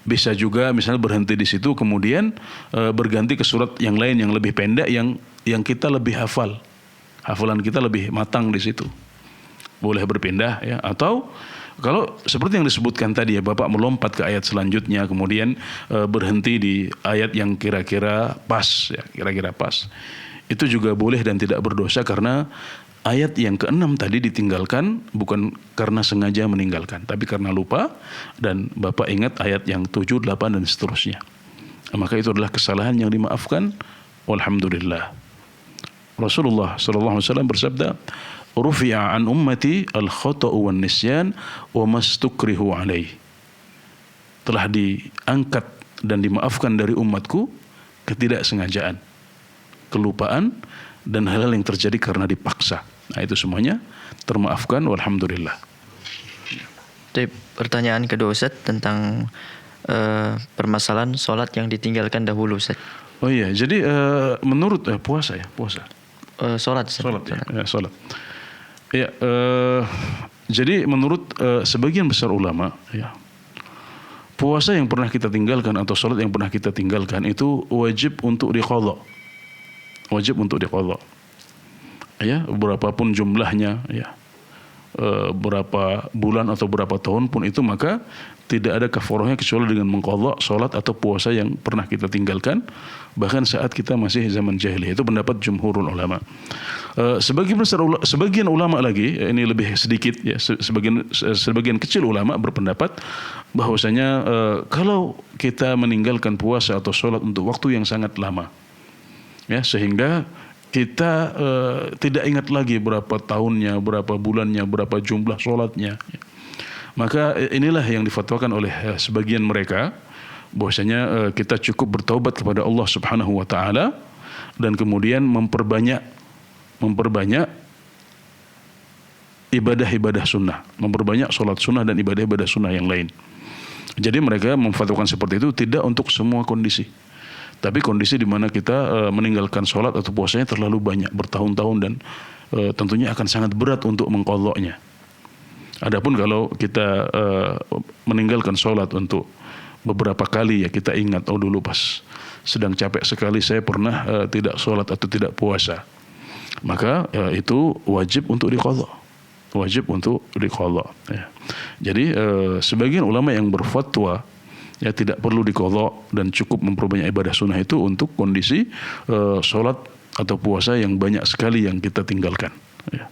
Bisa juga misalnya berhenti di situ, kemudian berganti ke surat yang lain yang lebih pendek, yang kita lebih hafal. Hafalan kita lebih matang di situ. Boleh berpindah, ya. Atau kalau seperti yang disebutkan tadi, ya, Bapak melompat ke ayat selanjutnya, kemudian berhenti di ayat yang kira-kira pas, ya, kira-kira pas. Itu juga boleh dan tidak berdosa, karena ayat yang ke-6 tadi ditinggalkan bukan karena sengaja meninggalkan, tapi karena lupa, dan Bapak ingat ayat yang 7, 8 dan seterusnya. Maka itu adalah kesalahan yang dimaafkan. Walhamdulillah. Rasulullah SAW bersabda, rufi'a an ummati al-khata'u wan nisyan wa mastukrihu alaih. Telah diangkat dan dimaafkan dari umatku ketidaksengajaan, kelupaan, dan hal-hal yang terjadi karena dipaksa. Nah, itu semuanya termaafkan, walhamdulillah. Pertanyaan kedua, Ustaz, tentang permasalahan sholat yang ditinggalkan dahulu, Ustaz. Oh iya, jadi menurut puasa. Sholat, Ustaz. Sholat. Ya, jadi menurut sebagian besar ulama, ya, puasa yang pernah kita tinggalkan atau sholat yang pernah kita tinggalkan itu wajib untuk diqadha. Wajib untuk diqadha. Ya, berapapun jumlahnya, ya, berapa bulan atau berapa tahun pun itu, maka tidak ada kafarahnya kecuali dengan mengqadha sholat atau puasa yang pernah kita tinggalkan, bahkan saat kita masih zaman jahiliyah. Itu pendapat jumhurul ulama. Sebagian ulama lagi, ini lebih sedikit, ya, sebagian kecil ulama berpendapat bahwasanya kalau kita meninggalkan puasa atau sholat untuk waktu yang sangat lama, ya, sehingga kita tidak ingat lagi berapa tahunnya, berapa bulannya, berapa jumlah sholatnya, ya, maka inilah yang difatwakan oleh sebagian mereka, bahwasanya kita cukup bertaubat kepada Allah Subhanahu wa taala, dan kemudian memperbanyak ibadah-ibadah sunnah, memperbanyak sholat sunnah dan ibadah-ibadah sunnah yang lain. Jadi mereka memfatwakan seperti itu tidak untuk semua kondisi, tapi kondisi di mana kita meninggalkan sholat atau puasanya terlalu banyak bertahun-tahun, dan tentunya akan sangat berat untuk mengqadhanya. Adapun kalau kita meninggalkan sholat untuk beberapa kali, ya, kita ingat, oh dulu pas sedang capek sekali saya pernah tidak sholat atau tidak puasa, maka itu wajib untuk diqadha. Wajib untuk diqadha, ya. Jadi sebagian ulama yang berfatwa, ya, tidak perlu diqadha dan cukup memperbanyak ibadah sunnah itu untuk kondisi sholat atau puasa yang banyak sekali yang kita tinggalkan, ya.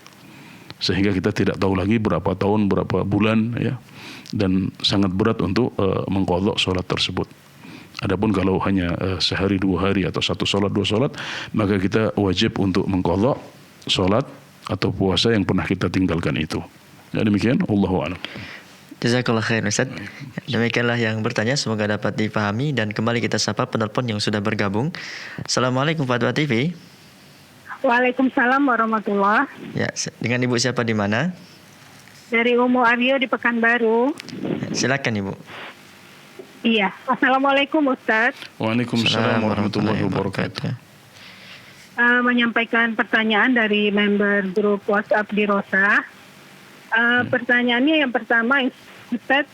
Sehingga kita tidak tahu lagi berapa tahun, berapa bulan, ya, dan sangat berat untuk mengqadha sholat tersebut. Adapun kalau hanya sehari, 2 hari, atau 1 sholat, 2 sholat, maka kita wajib untuk mengqadha sholat atau puasa yang pernah kita tinggalkan itu. Ya, demikian, Allahu a'lam. Jazakallah khair, Ustaz. Demikianlah yang bertanya, semoga dapat dipahami, dan kembali kita sapa penelpon yang sudah bergabung. Assalamualaikum Fatwa TV. Waalaikumsalam warahmatullah. Ya, dengan Ibu siapa di mana? Dari Umu Aryo di Pekanbaru. Silakan Ibu. Iya. Assalamualaikum Ustaz. Waalaikumsalam warahmatullahi wabarakatuh. Menyampaikan pertanyaan dari member grup WhatsApp di Rosa. Pertanyaannya yang pertama, Ustaz,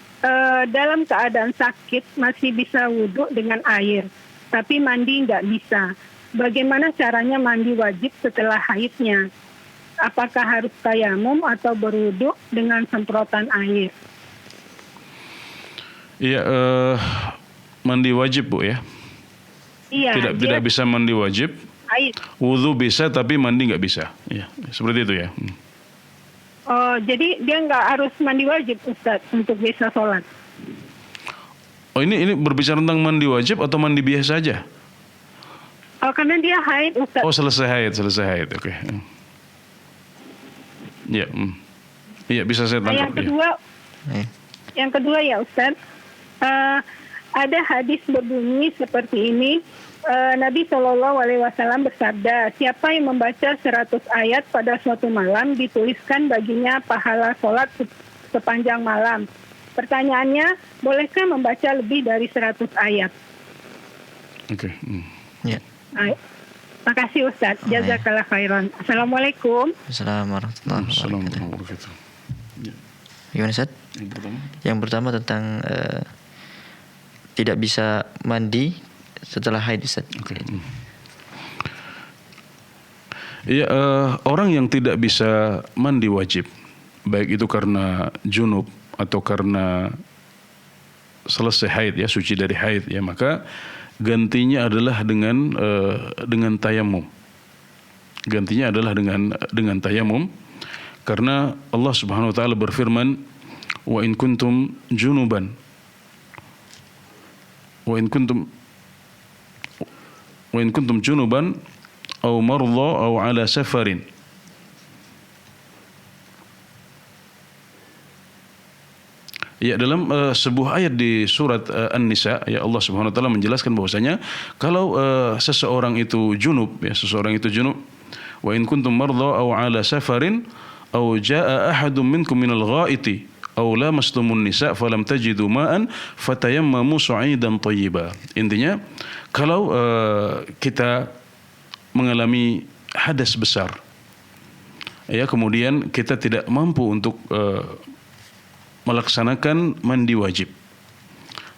dalam keadaan sakit masih bisa wudhu dengan air, tapi mandi nggak bisa. Bagaimana caranya mandi wajib setelah haidnya? Apakah harus tayamum atau berwudhu dengan semprotan air? Iya, mandi wajib, Bu, ya. Iya. Tidak bisa mandi wajib. Haid. Wudhu bisa tapi mandi nggak bisa. Ya, seperti itu ya. Oh, jadi dia nggak harus mandi wajib, Ustaz, untuk bisa sholat. Oh, ini berbicara tentang mandi wajib atau mandi biasa saja? Oh, karena dia haid, Ustaz. Oh, selesai haid. Oke. Ya. Iya, bisa saya tangkap. Yang kedua ya, Ustaz. Ada hadis berbunyi seperti ini. Nabi SAW bersabda, siapa yang membaca 100 ayat pada suatu malam, dituliskan baginya pahala sholat sepanjang malam. Pertanyaannya, bolehkah membaca lebih dari 100 ayat? Oke. Ya. Makasih Ustaz. Jazakallah khairan. Assalamualaikum. Assalamualaikum warahmatullahi wabarakatuh. Gimana Ustaz? Yang pertama tentang tidak bisa mandi setelah haid, Ustaz. Okay. Ya, orang yang tidak bisa mandi wajib, baik itu karena junub atau karena selesai haid, ya, suci dari haid, ya, maka gantinya adalah dengan tayamum. Gantinya adalah dengan tayamum, karena Allah Subhanahu wa taala berfirman, "Wa in kuntum junuban wa in kuntum junuban aw marḍā aw 'alā safarin." Ya, dalam sebuah ayat di surat An-Nisa, ya, Allah Subhanahu wa taala menjelaskan bahwasanya kalau seseorang itu junub, wa in kuntum marḍā aw 'alā safarin aw jaa'a ahadun minkum minal ghā'iti aw lamastumun nisa falam tajidu ma'an fatayammamu su'idan thayyiba. Intinya, kalau kita mengalami hadas besar, ya, kemudian kita tidak mampu untuk melaksanakan mandi wajib,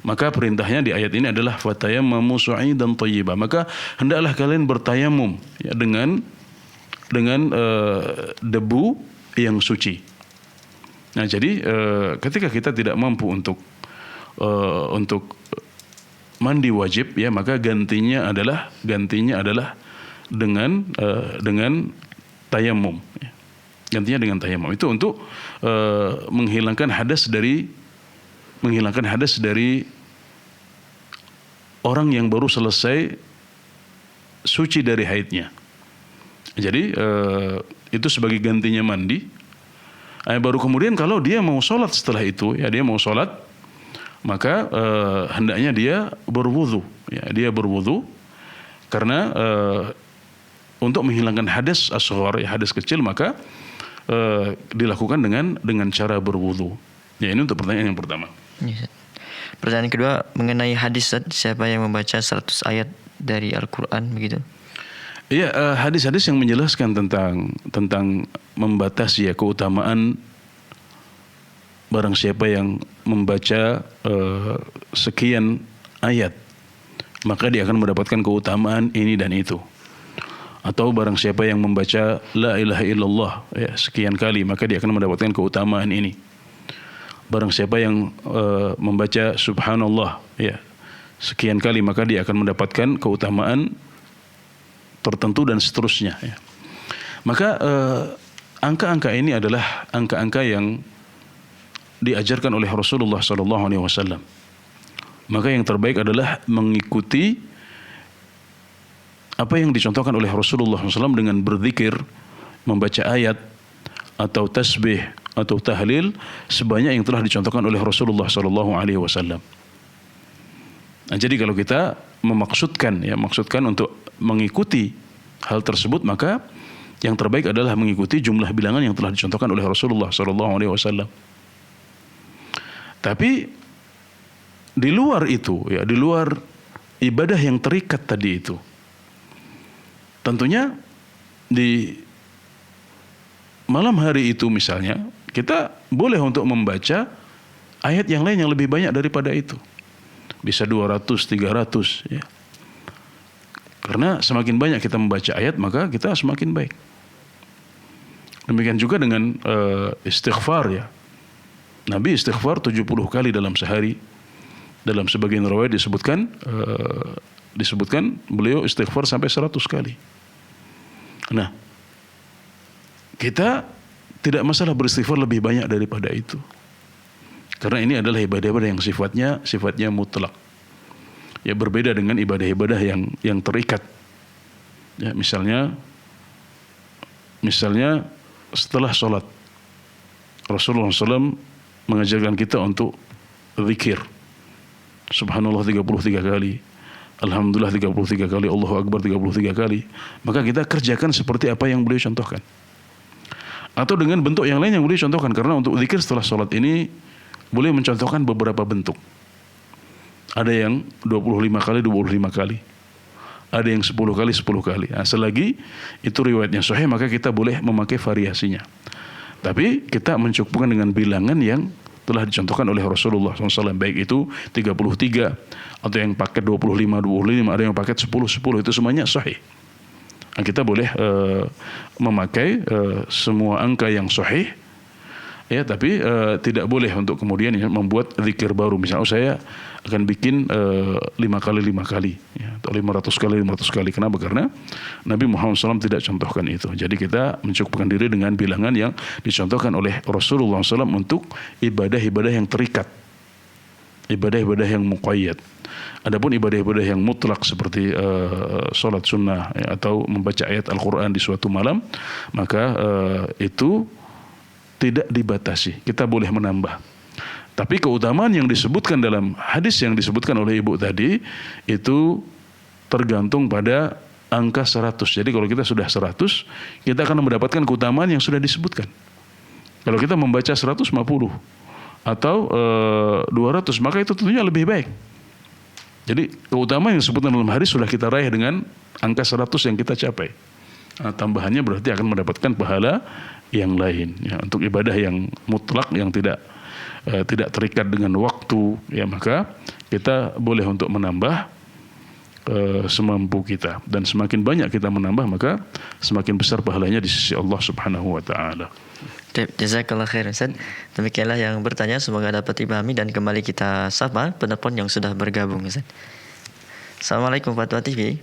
maka perintahnya di ayat ini adalah fatayammamu su'idan thayyiba, maka hendaklah kalian bertayamum, ya, dengan debu yang suci. Nah, jadi ketika kita tidak mampu untuk mandi wajib, ya, maka gantinya adalah dengan tayamum, ya. Gantinya dengan tayamum itu untuk menghilangkan hadas dari orang yang baru selesai suci dari haidnya. Jadi itu sebagai gantinya mandi. Baru kemudian kalau dia mau sholat setelah itu, ya, dia mau sholat, maka hendaknya dia berwudu, ya, karena untuk menghilangkan hadas asghar, ya, hadas kecil, maka dilakukan dengan cara berwudu. Ya, ini untuk pertanyaan yang pertama. Ya. Pertanyaan kedua mengenai hadis, siapa yang membaca 100 ayat dari Al-Quran begitu? Iya, hadis-hadis yang menjelaskan tentang membatasi, ya, keutamaan barang siapa yang membaca sekian ayat, maka dia akan mendapatkan keutamaan ini dan itu. Atau barang siapa yang membaca la ilaha illallah, ya, sekian kali, maka dia akan mendapatkan keutamaan ini. Barang siapa yang membaca subhanallah, ya, sekian kali, maka dia akan mendapatkan keutamaan tertentu dan seterusnya, ya. Maka angka-angka ini adalah angka-angka yang diajarkan oleh Rasulullah SAW. Maka yang terbaik adalah mengikuti apa yang dicontohkan oleh Rasulullah SAW dengan berzikir, membaca ayat atau tasbih atau tahlil sebanyak yang telah dicontohkan oleh Rasulullah SAW. Nah, jadi kalau kita maksudkan untuk mengikuti hal tersebut, maka yang terbaik adalah mengikuti jumlah bilangan yang telah dicontohkan oleh Rasulullah SAW. Tapi di luar itu, ya, di luar ibadah yang terikat tadi itu, tentunya di malam hari itu misalnya kita boleh untuk membaca ayat yang lain yang lebih banyak daripada itu. Bisa 200, 300, ya. Karena semakin banyak kita membaca ayat, maka kita semakin baik. Demikian juga dengan istighfar, ya. Nabi istighfar 70 kali dalam sehari. Dalam sebagian riwayat disebutkan disebutkan beliau istighfar sampai 100 kali. Nah, kita tidak masalah beristighfar lebih banyak daripada itu. Karena ini adalah ibadah-ibadah yang sifatnya mutlak. Ya, berbeda dengan ibadah-ibadah yang terikat. Ya, misalnya setelah sholat Rasulullah SAW mengajarkan kita untuk zikir. Subhanallah 33 kali. Alhamdulillah 33 kali. Allahu Akbar 33 kali. Maka kita kerjakan seperti apa yang beliau contohkan. Atau dengan bentuk yang lain yang beliau contohkan. Karena untuk zikir setelah sholat ini boleh mencontohkan beberapa bentuk. Ada yang 25 kali 25 kali. Ada yang 10 kali 10 kali. Nah, selagi itu riwayatnya sahih, maka kita boleh memakai variasinya. Tapi kita mencukupkan dengan bilangan yang telah dicontohkan oleh Rasulullah SAW, baik itu 33 atau yang paket 25, ada yang paket 10, itu semuanya sahih. Nah, kita boleh memakai semua angka yang sahih, ya, tapi tidak boleh untuk kemudian membuat zikir baru. Misalnya saya akan bikin 5 kali 5 kali, ya, atau 500 kali 500 kali. Kenapa? Karena Nabi Muhammad SAW tidak contohkan itu. Jadi kita mencukupkan diri dengan bilangan yang dicontohkan oleh Rasulullah SAW untuk ibadah-ibadah yang terikat, ibadah-ibadah yang muqayyad. Adapun ibadah-ibadah yang mutlak seperti sholat sunnah, ya, atau membaca ayat Al-Quran di suatu malam, maka itu tidak dibatasi. Kita boleh menambah. Tapi keutamaan yang disebutkan dalam hadis yang disebutkan oleh ibu tadi itu tergantung pada angka 100. Jadi kalau kita sudah 100, kita akan mendapatkan keutamaan yang sudah disebutkan. Kalau kita membaca 150 atau 200, maka itu tentunya lebih baik. Jadi keutamaan yang disebutkan dalam hadis sudah kita raih dengan angka 100 yang kita capai. Nah, tambahannya berarti akan mendapatkan pahala yang lain, ya, untuk ibadah yang mutlak yang tidak terikat dengan waktu, ya, maka kita boleh untuk menambah semampu kita, dan semakin banyak kita menambah maka semakin besar pahalanya di sisi Allah Subhanahu wa taala. Jazakallah khair Ustaz. Demikianlah yang bertanya, semoga dapat dipahami, dan kembali kita sapa penelpon yang sudah bergabung Ustaz. Assalamualaikum Fatwa TV.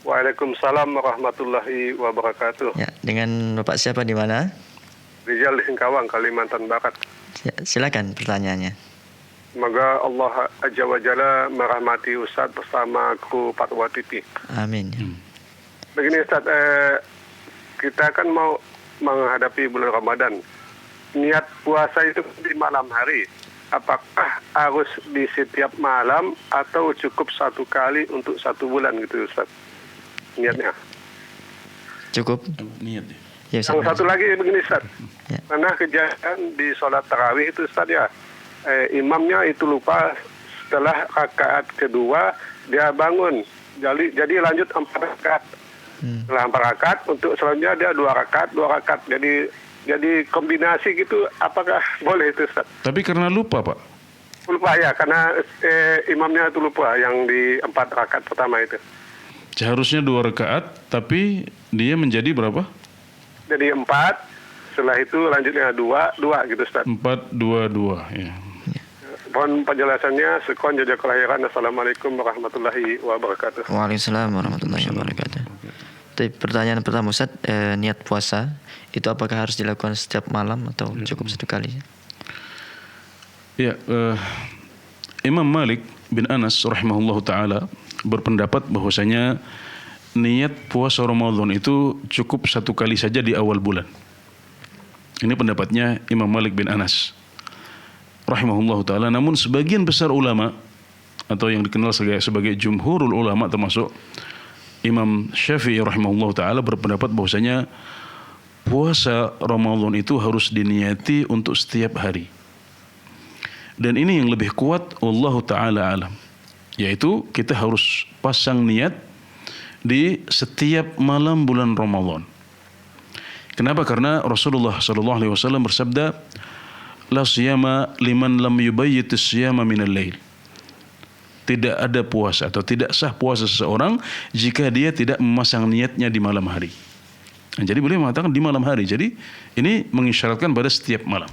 Waalaikumsalam warahmatullahi wabarakatuh. Ya, dengan Bapak siapa di mana? Rizal di Singkawang, Kalimantan Barat. Ya, silakan pertanyaannya. Semoga Allah Azza wa Jalla merahmati Ustaz bersama kru Fatwa TV. Amin. Begini Ustaz, kita kan mau menghadapi bulan Ramadan. Niat puasa itu di malam hari. Apakah harus di setiap malam atau cukup satu kali untuk 1 bulan gitu Ustaz? Niatnya. Cukup. Niatnya. Ya, Yang satu lagi begini Ustaz. Ya. Karena kejadian di sholat tarawih itu Ustaz, ya, imamnya itu lupa setelah rakaat kedua dia bangun. Jadi lanjut 4 rakaat. Setelah 4 rakaat, untuk selanjutnya dia 2 rakaat. Jadi kombinasi gitu, apakah boleh itu Ustaz? Tapi karena lupa, Pak. Lupa ya, karena imamnya itu lupa yang di 4 rakaat pertama itu. Seharusnya 2 rakaat, tapi dia menjadi berapa? Jadi 4, setelah itu lanjutnya 2 gitu Ustaz. 4, 2, 2, ya. Mohon penjelasannya. Sekon jaga kelahiran. Assalamualaikum warahmatullahi wabarakatuh. Waalaikumsalam warahmatullahi wabarakatuh. Tapi pertanyaan pertama Ustaz, niat puasa itu apakah harus dilakukan setiap malam atau cukup 1 kali? Ya, Imam Malik bin Anas rahimahullahu taala berpendapat bahwasanya niat puasa Ramadan itu cukup 1 kali saja di awal bulan. Ini pendapatnya Imam Malik bin Anas rahimahullahu taala. Namun sebagian besar ulama atau yang dikenal sebagai jumhurul ulama, termasuk Imam Syafi'i rahimahullahu taala, berpendapat bahwasanya puasa Ramadan itu harus diniati untuk setiap hari. Dan ini yang lebih kuat, wallahu taala alam, yaitu kita harus pasang niat di setiap malam bulan Ramadan. Kenapa? Karena Rasulullah SAW bersabda, la siyama liman lam yubayyit as-siyama minal lail. Tidak ada puasa atau tidak sah puasa seseorang jika dia tidak memasang niatnya di malam hari. Nah, jadi beliau mengatakan di malam hari. Jadi ini mengisyaratkan pada setiap malam.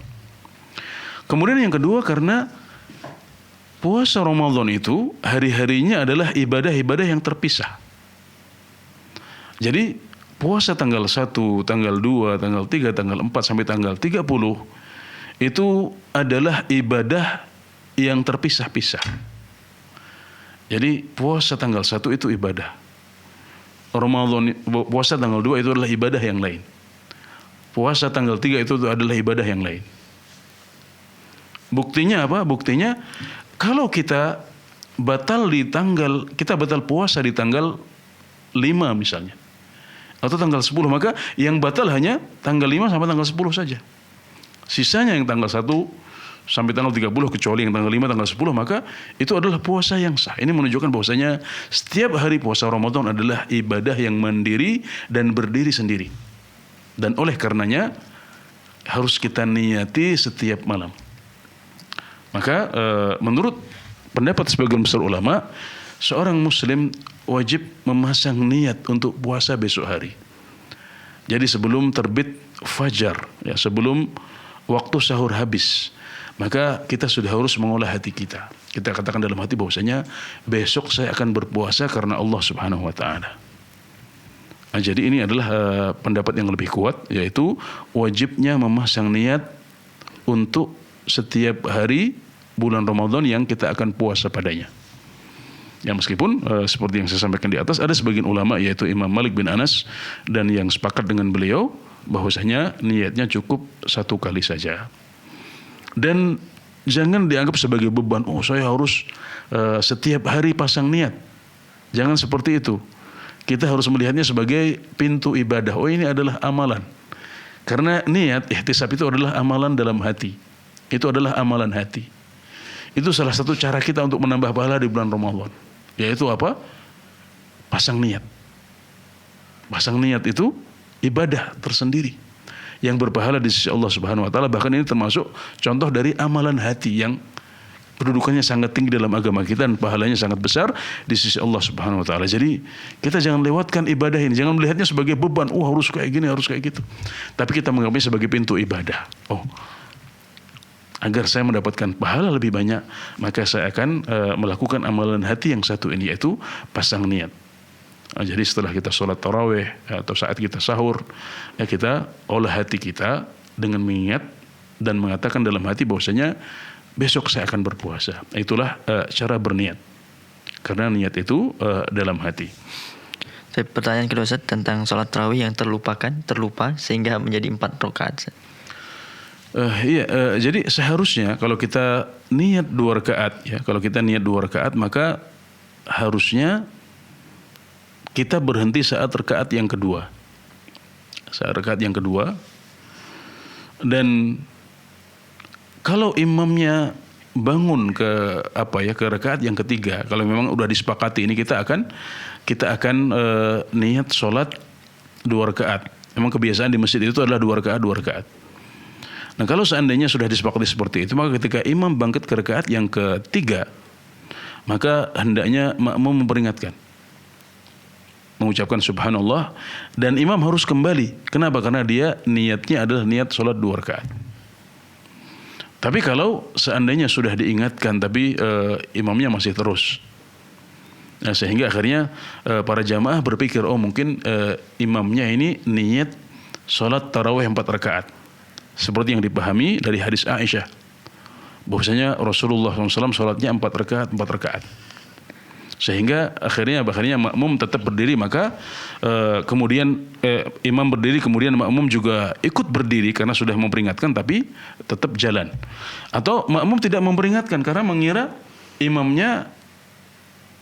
Kemudian yang kedua, karena puasa Ramadan itu hari-harinya adalah ibadah-ibadah yang terpisah. Jadi puasa tanggal 1, tanggal 2, tanggal 3, tanggal 4 sampai tanggal 30 itu adalah ibadah yang terpisah-pisah. Jadi puasa tanggal 1 itu ibadah. Puasa tanggal 2 itu adalah ibadah yang lain. Puasa tanggal 3 itu adalah ibadah yang lain. Buktinya apa? Buktinya kalau kita batal puasa di tanggal 5 misalnya, atau tanggal 10, maka yang batal hanya tanggal 5 sampai tanggal 10 saja. Sisanya yang tanggal 1 sampai tanggal 30, kecuali yang tanggal 5, tanggal 10, maka itu adalah puasa yang sah. Ini menunjukkan bahwasanya setiap hari puasa Ramadan adalah ibadah yang mandiri dan berdiri sendiri. Dan oleh karenanya harus kita niyati setiap malam. Maka menurut pendapat sebagian besar ulama, seorang muslim wajib memasang niat untuk puasa besok hari. Jadi sebelum terbit fajar, ya, sebelum waktu sahur habis, maka kita sudah harus mengolah hati kita. Kita katakan dalam hati bahwasanya besok saya akan berpuasa karena Allah Subhanahu wa taala. Nah, jadi ini adalah pendapat yang lebih kuat, yaitu wajibnya memasang niat untuk setiap hari bulan Ramadan yang kita akan puasa padanya. Ya, meskipun seperti yang saya sampaikan di atas, ada sebagian ulama yaitu Imam Malik bin Anas dan yang sepakat dengan beliau bahwasanya niatnya cukup 1 kali saja. Dan jangan dianggap sebagai beban, oh saya harus setiap hari pasang niat. Jangan seperti itu. Kita harus melihatnya sebagai pintu ibadah. Oh, ini adalah amalan. Karena niat, ihtisab itu adalah amalan dalam hati. Itu adalah amalan hati. Itu salah satu cara kita untuk menambah pahala di bulan Ramadan. Yaitu apa? Pasang niat. Pasang niat itu ibadah tersendiri yang berpahala di sisi Allah Subhanahu wa taala. Bahkan ini termasuk contoh dari amalan hati yang kedudukannya sangat tinggi dalam agama kita dan pahalanya sangat besar di sisi Allah Subhanahu wa taala. Jadi kita jangan lewatkan ibadah ini, jangan melihatnya sebagai beban, harus kayak gini, harus kayak gitu. Tapi kita menganggapnya sebagai pintu ibadah. Agar saya mendapatkan pahala lebih banyak, maka saya akan melakukan amalan hati yang satu ini, yaitu pasang niat. Jadi setelah kita sholat tarawih atau saat kita sahur, ya kita olah hati kita dengan mengingat dan mengatakan dalam hati bahwasanya besok saya akan berpuasa. Itulah cara berniat. Karena niat itu dalam hati. Pertanyaan kedua, Ustaz, tentang sholat tarawih yang terlupa sehingga menjadi 4 rakaat. Jadi seharusnya kalau kita niat 2 rakaat, ya, kalau kita niat 2 rakaat, maka harusnya kita berhenti saat rakaat yang kedua. Saat rakaat yang kedua. Dan kalau imamnya bangun ke rakaat yang ketiga, kalau memang udah disepakati ini kita akan niat sholat 2 rakaat. Memang kebiasaan di masjid itu adalah 2 rakaat. Nah, kalau seandainya sudah disepakati seperti itu, maka ketika imam bangkit ke rakaat yang ketiga, maka hendaknya makmum memperingatkan, mengucapkan subhanallah, dan imam harus kembali. Kenapa? Karena dia niatnya adalah niat sholat 2 rakaat. Tapi kalau seandainya sudah diingatkan tapi imamnya masih terus, nah, sehingga akhirnya para jamaah berpikir, mungkin imamnya ini niat sholat tarawih 4 rakaat, seperti yang dipahami dari hadis Aisyah, bahwasanya Rasulullah SAW sholatnya 4 rakaat. Sehingga akhirnya makmum tetap berdiri, maka kemudian imam berdiri, kemudian makmum juga ikut berdiri karena sudah memperingatkan, tapi tetap jalan. Atau makmum tidak memperingatkan karena mengira imamnya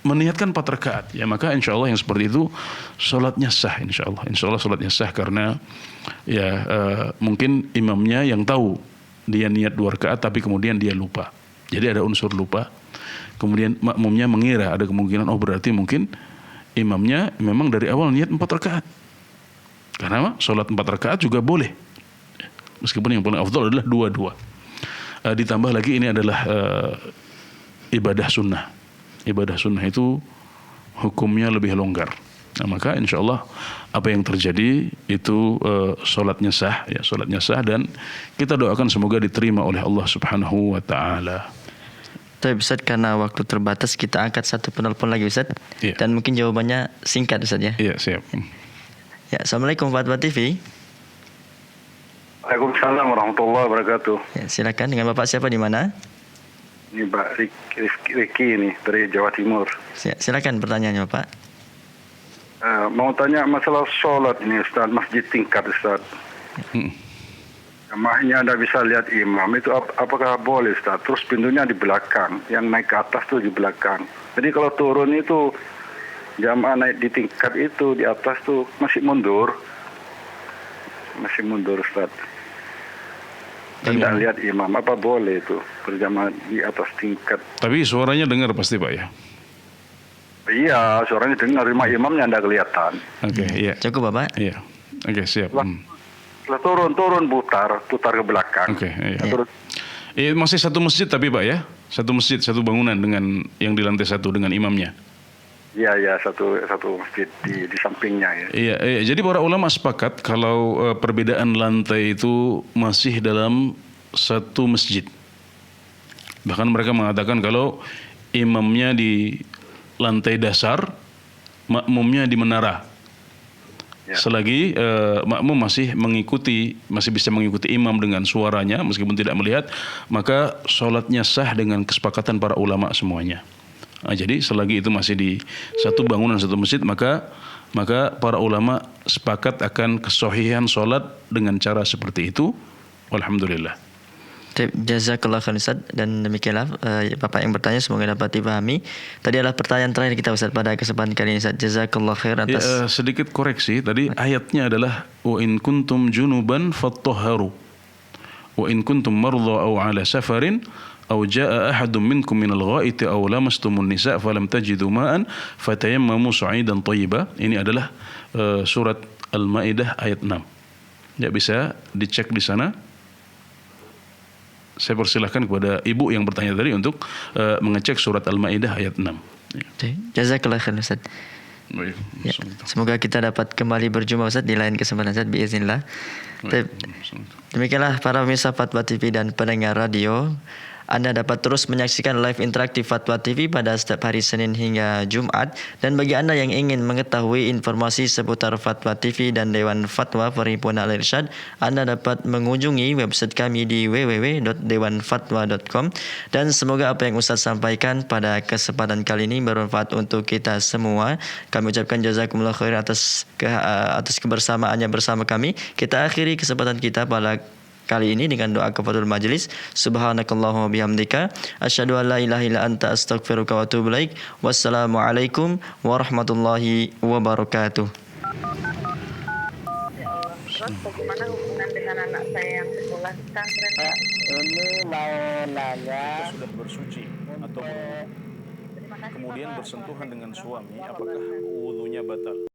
meniatkan 4 rakaat, ya, maka insya Allah yang seperti itu sholatnya sah, insya Allah sholatnya sah, karena ya mungkin imamnya yang tahu dia niat 2 rakaat tapi kemudian dia lupa. Jadi ada unsur lupa. Kemudian makmumnya mengira, ada kemungkinan berarti mungkin imamnya memang dari awal niat 4 rakaat. Karena sholat 4 rakaat juga boleh, meskipun yang paling afdal adalah 2-2. Ditambah lagi ini adalah ibadah sunnah. Ibadah sunnah itu hukumnya lebih longgar. Nah, maka insya Allah apa yang terjadi itu sholatnya sah, ya, sholatnya sah, dan kita doakan semoga diterima oleh Allah Subhanahu wa taala. Tapi Ustaz, karena waktu terbatas kita angkat satu penelpon lagi Ustaz. Iya. Dan mungkin jawabannya singkat Ustaz ya. Iya, siap. Ya, Assalamualaikum Fatwa TV. Waalaikumsalam warahmatullahi wabarakatuh. Ya, silakan dengan Bapak siapa di mana? Ini Pak Riki ini dari Jawa Timur. Silakan pertanyaannya Bapak. Mau tanya masalah sholat ini Ustaz, masjid tingkat Ustaz. Jamaahnya Anda bisa lihat imam itu apakah boleh Ustaz? Terus pintunya di belakang, yang naik ke atas tuh di belakang. Jadi kalau turun itu jamaah naik di tingkat itu di atas tuh masih mundur Ustaz. Dan tidak lihat imam, apa boleh itu berjamaah di atas tingkat? Tapi suaranya dengar pasti Pak ya? Iya, suaranya dengar, imamnya tidak kelihatan. Oke, iya. Cukup Bapak? Iya. Oke, siap. Setelah turun putar ke belakang. Oke, iya. Terus Masih satu masjid tapi Pak ya? Satu masjid, satu bangunan dengan yang di lantai 1 dengan imamnya. iya satu masjid di sampingnya ya. Iya, jadi para ulama sepakat kalau perbedaan lantai itu masih dalam satu masjid. Bahkan mereka mengatakan kalau imamnya di lantai dasar, makmumnya di menara. Ya. Selagi makmum masih bisa mengikuti imam dengan suaranya meskipun tidak melihat, maka sholatnya sah dengan kesepakatan para ulama semuanya. Nah, jadi selagi itu masih di satu bangunan satu masjid, maka para ulama sepakat akan kesohihan sholat dengan cara seperti itu. Alhamdulillah. Jazakallah khair Ustaz, dan demikianlah Bapak yang bertanya semoga dapat dipahami. Tadi adalah pertanyaan terakhir kita Ustaz pada kesempatan kali ini Ustaz. Jazakallah khair atas sedikit koreksi tadi ayatnya adalah wa in kuntum junuban fattahharu wa in kuntum marda aw ala safarin aw jaa ahadun minkum minal ghaiti aw lamastumun nisa falam tajidu ma'an fatayammamu sa'idan thayyiba. Ini adalah surat Al-Maidah ayat 6. Ya, bisa dicek di sana. Saya persilahkan kepada ibu yang bertanya tadi untuk mengecek surat Al-Maidah ayat 6. Jazakallah khair Ustaz. Baik. Ya, semoga kita dapat kembali berjumpa Ustaz di lain kesempatan Ustaz biiznillah. Demikianlah para pemirsa Fatwa TV dan pendengar radio. Anda dapat terus menyaksikan live interaktif Fatwa TV pada setiap hari Senin hingga Jumat. Dan bagi Anda yang ingin mengetahui informasi seputar Fatwa TV dan Dewan Fatwa Perhimpunan Al-Irsyad, Anda dapat mengunjungi website kami di www.dewanfatwa.com. Dan semoga apa yang Ustaz sampaikan pada kesempatan kali ini bermanfaat untuk kita semua. Kami ucapkan jazakumullah khair atas kebersamaannya bersama kami. Kita akhiri kesempatan kita pada kali ini dengan doa kafaratul majelis. Subhanakallahumma bihamdika asyhadu an la ilaha illa anta astaghfiruka wa atubu ilaik. Wassalamualaikum warahmatullahi wabarakatuh. Ya Allah, terus bagaimana hubungan dengan anak saya yang sekolah di pesantren? Ini mau nanya, Sudah bersuci atau Terima kasih kemudian Bapak. bersentuhan dengan suami, apakah wudunya batal?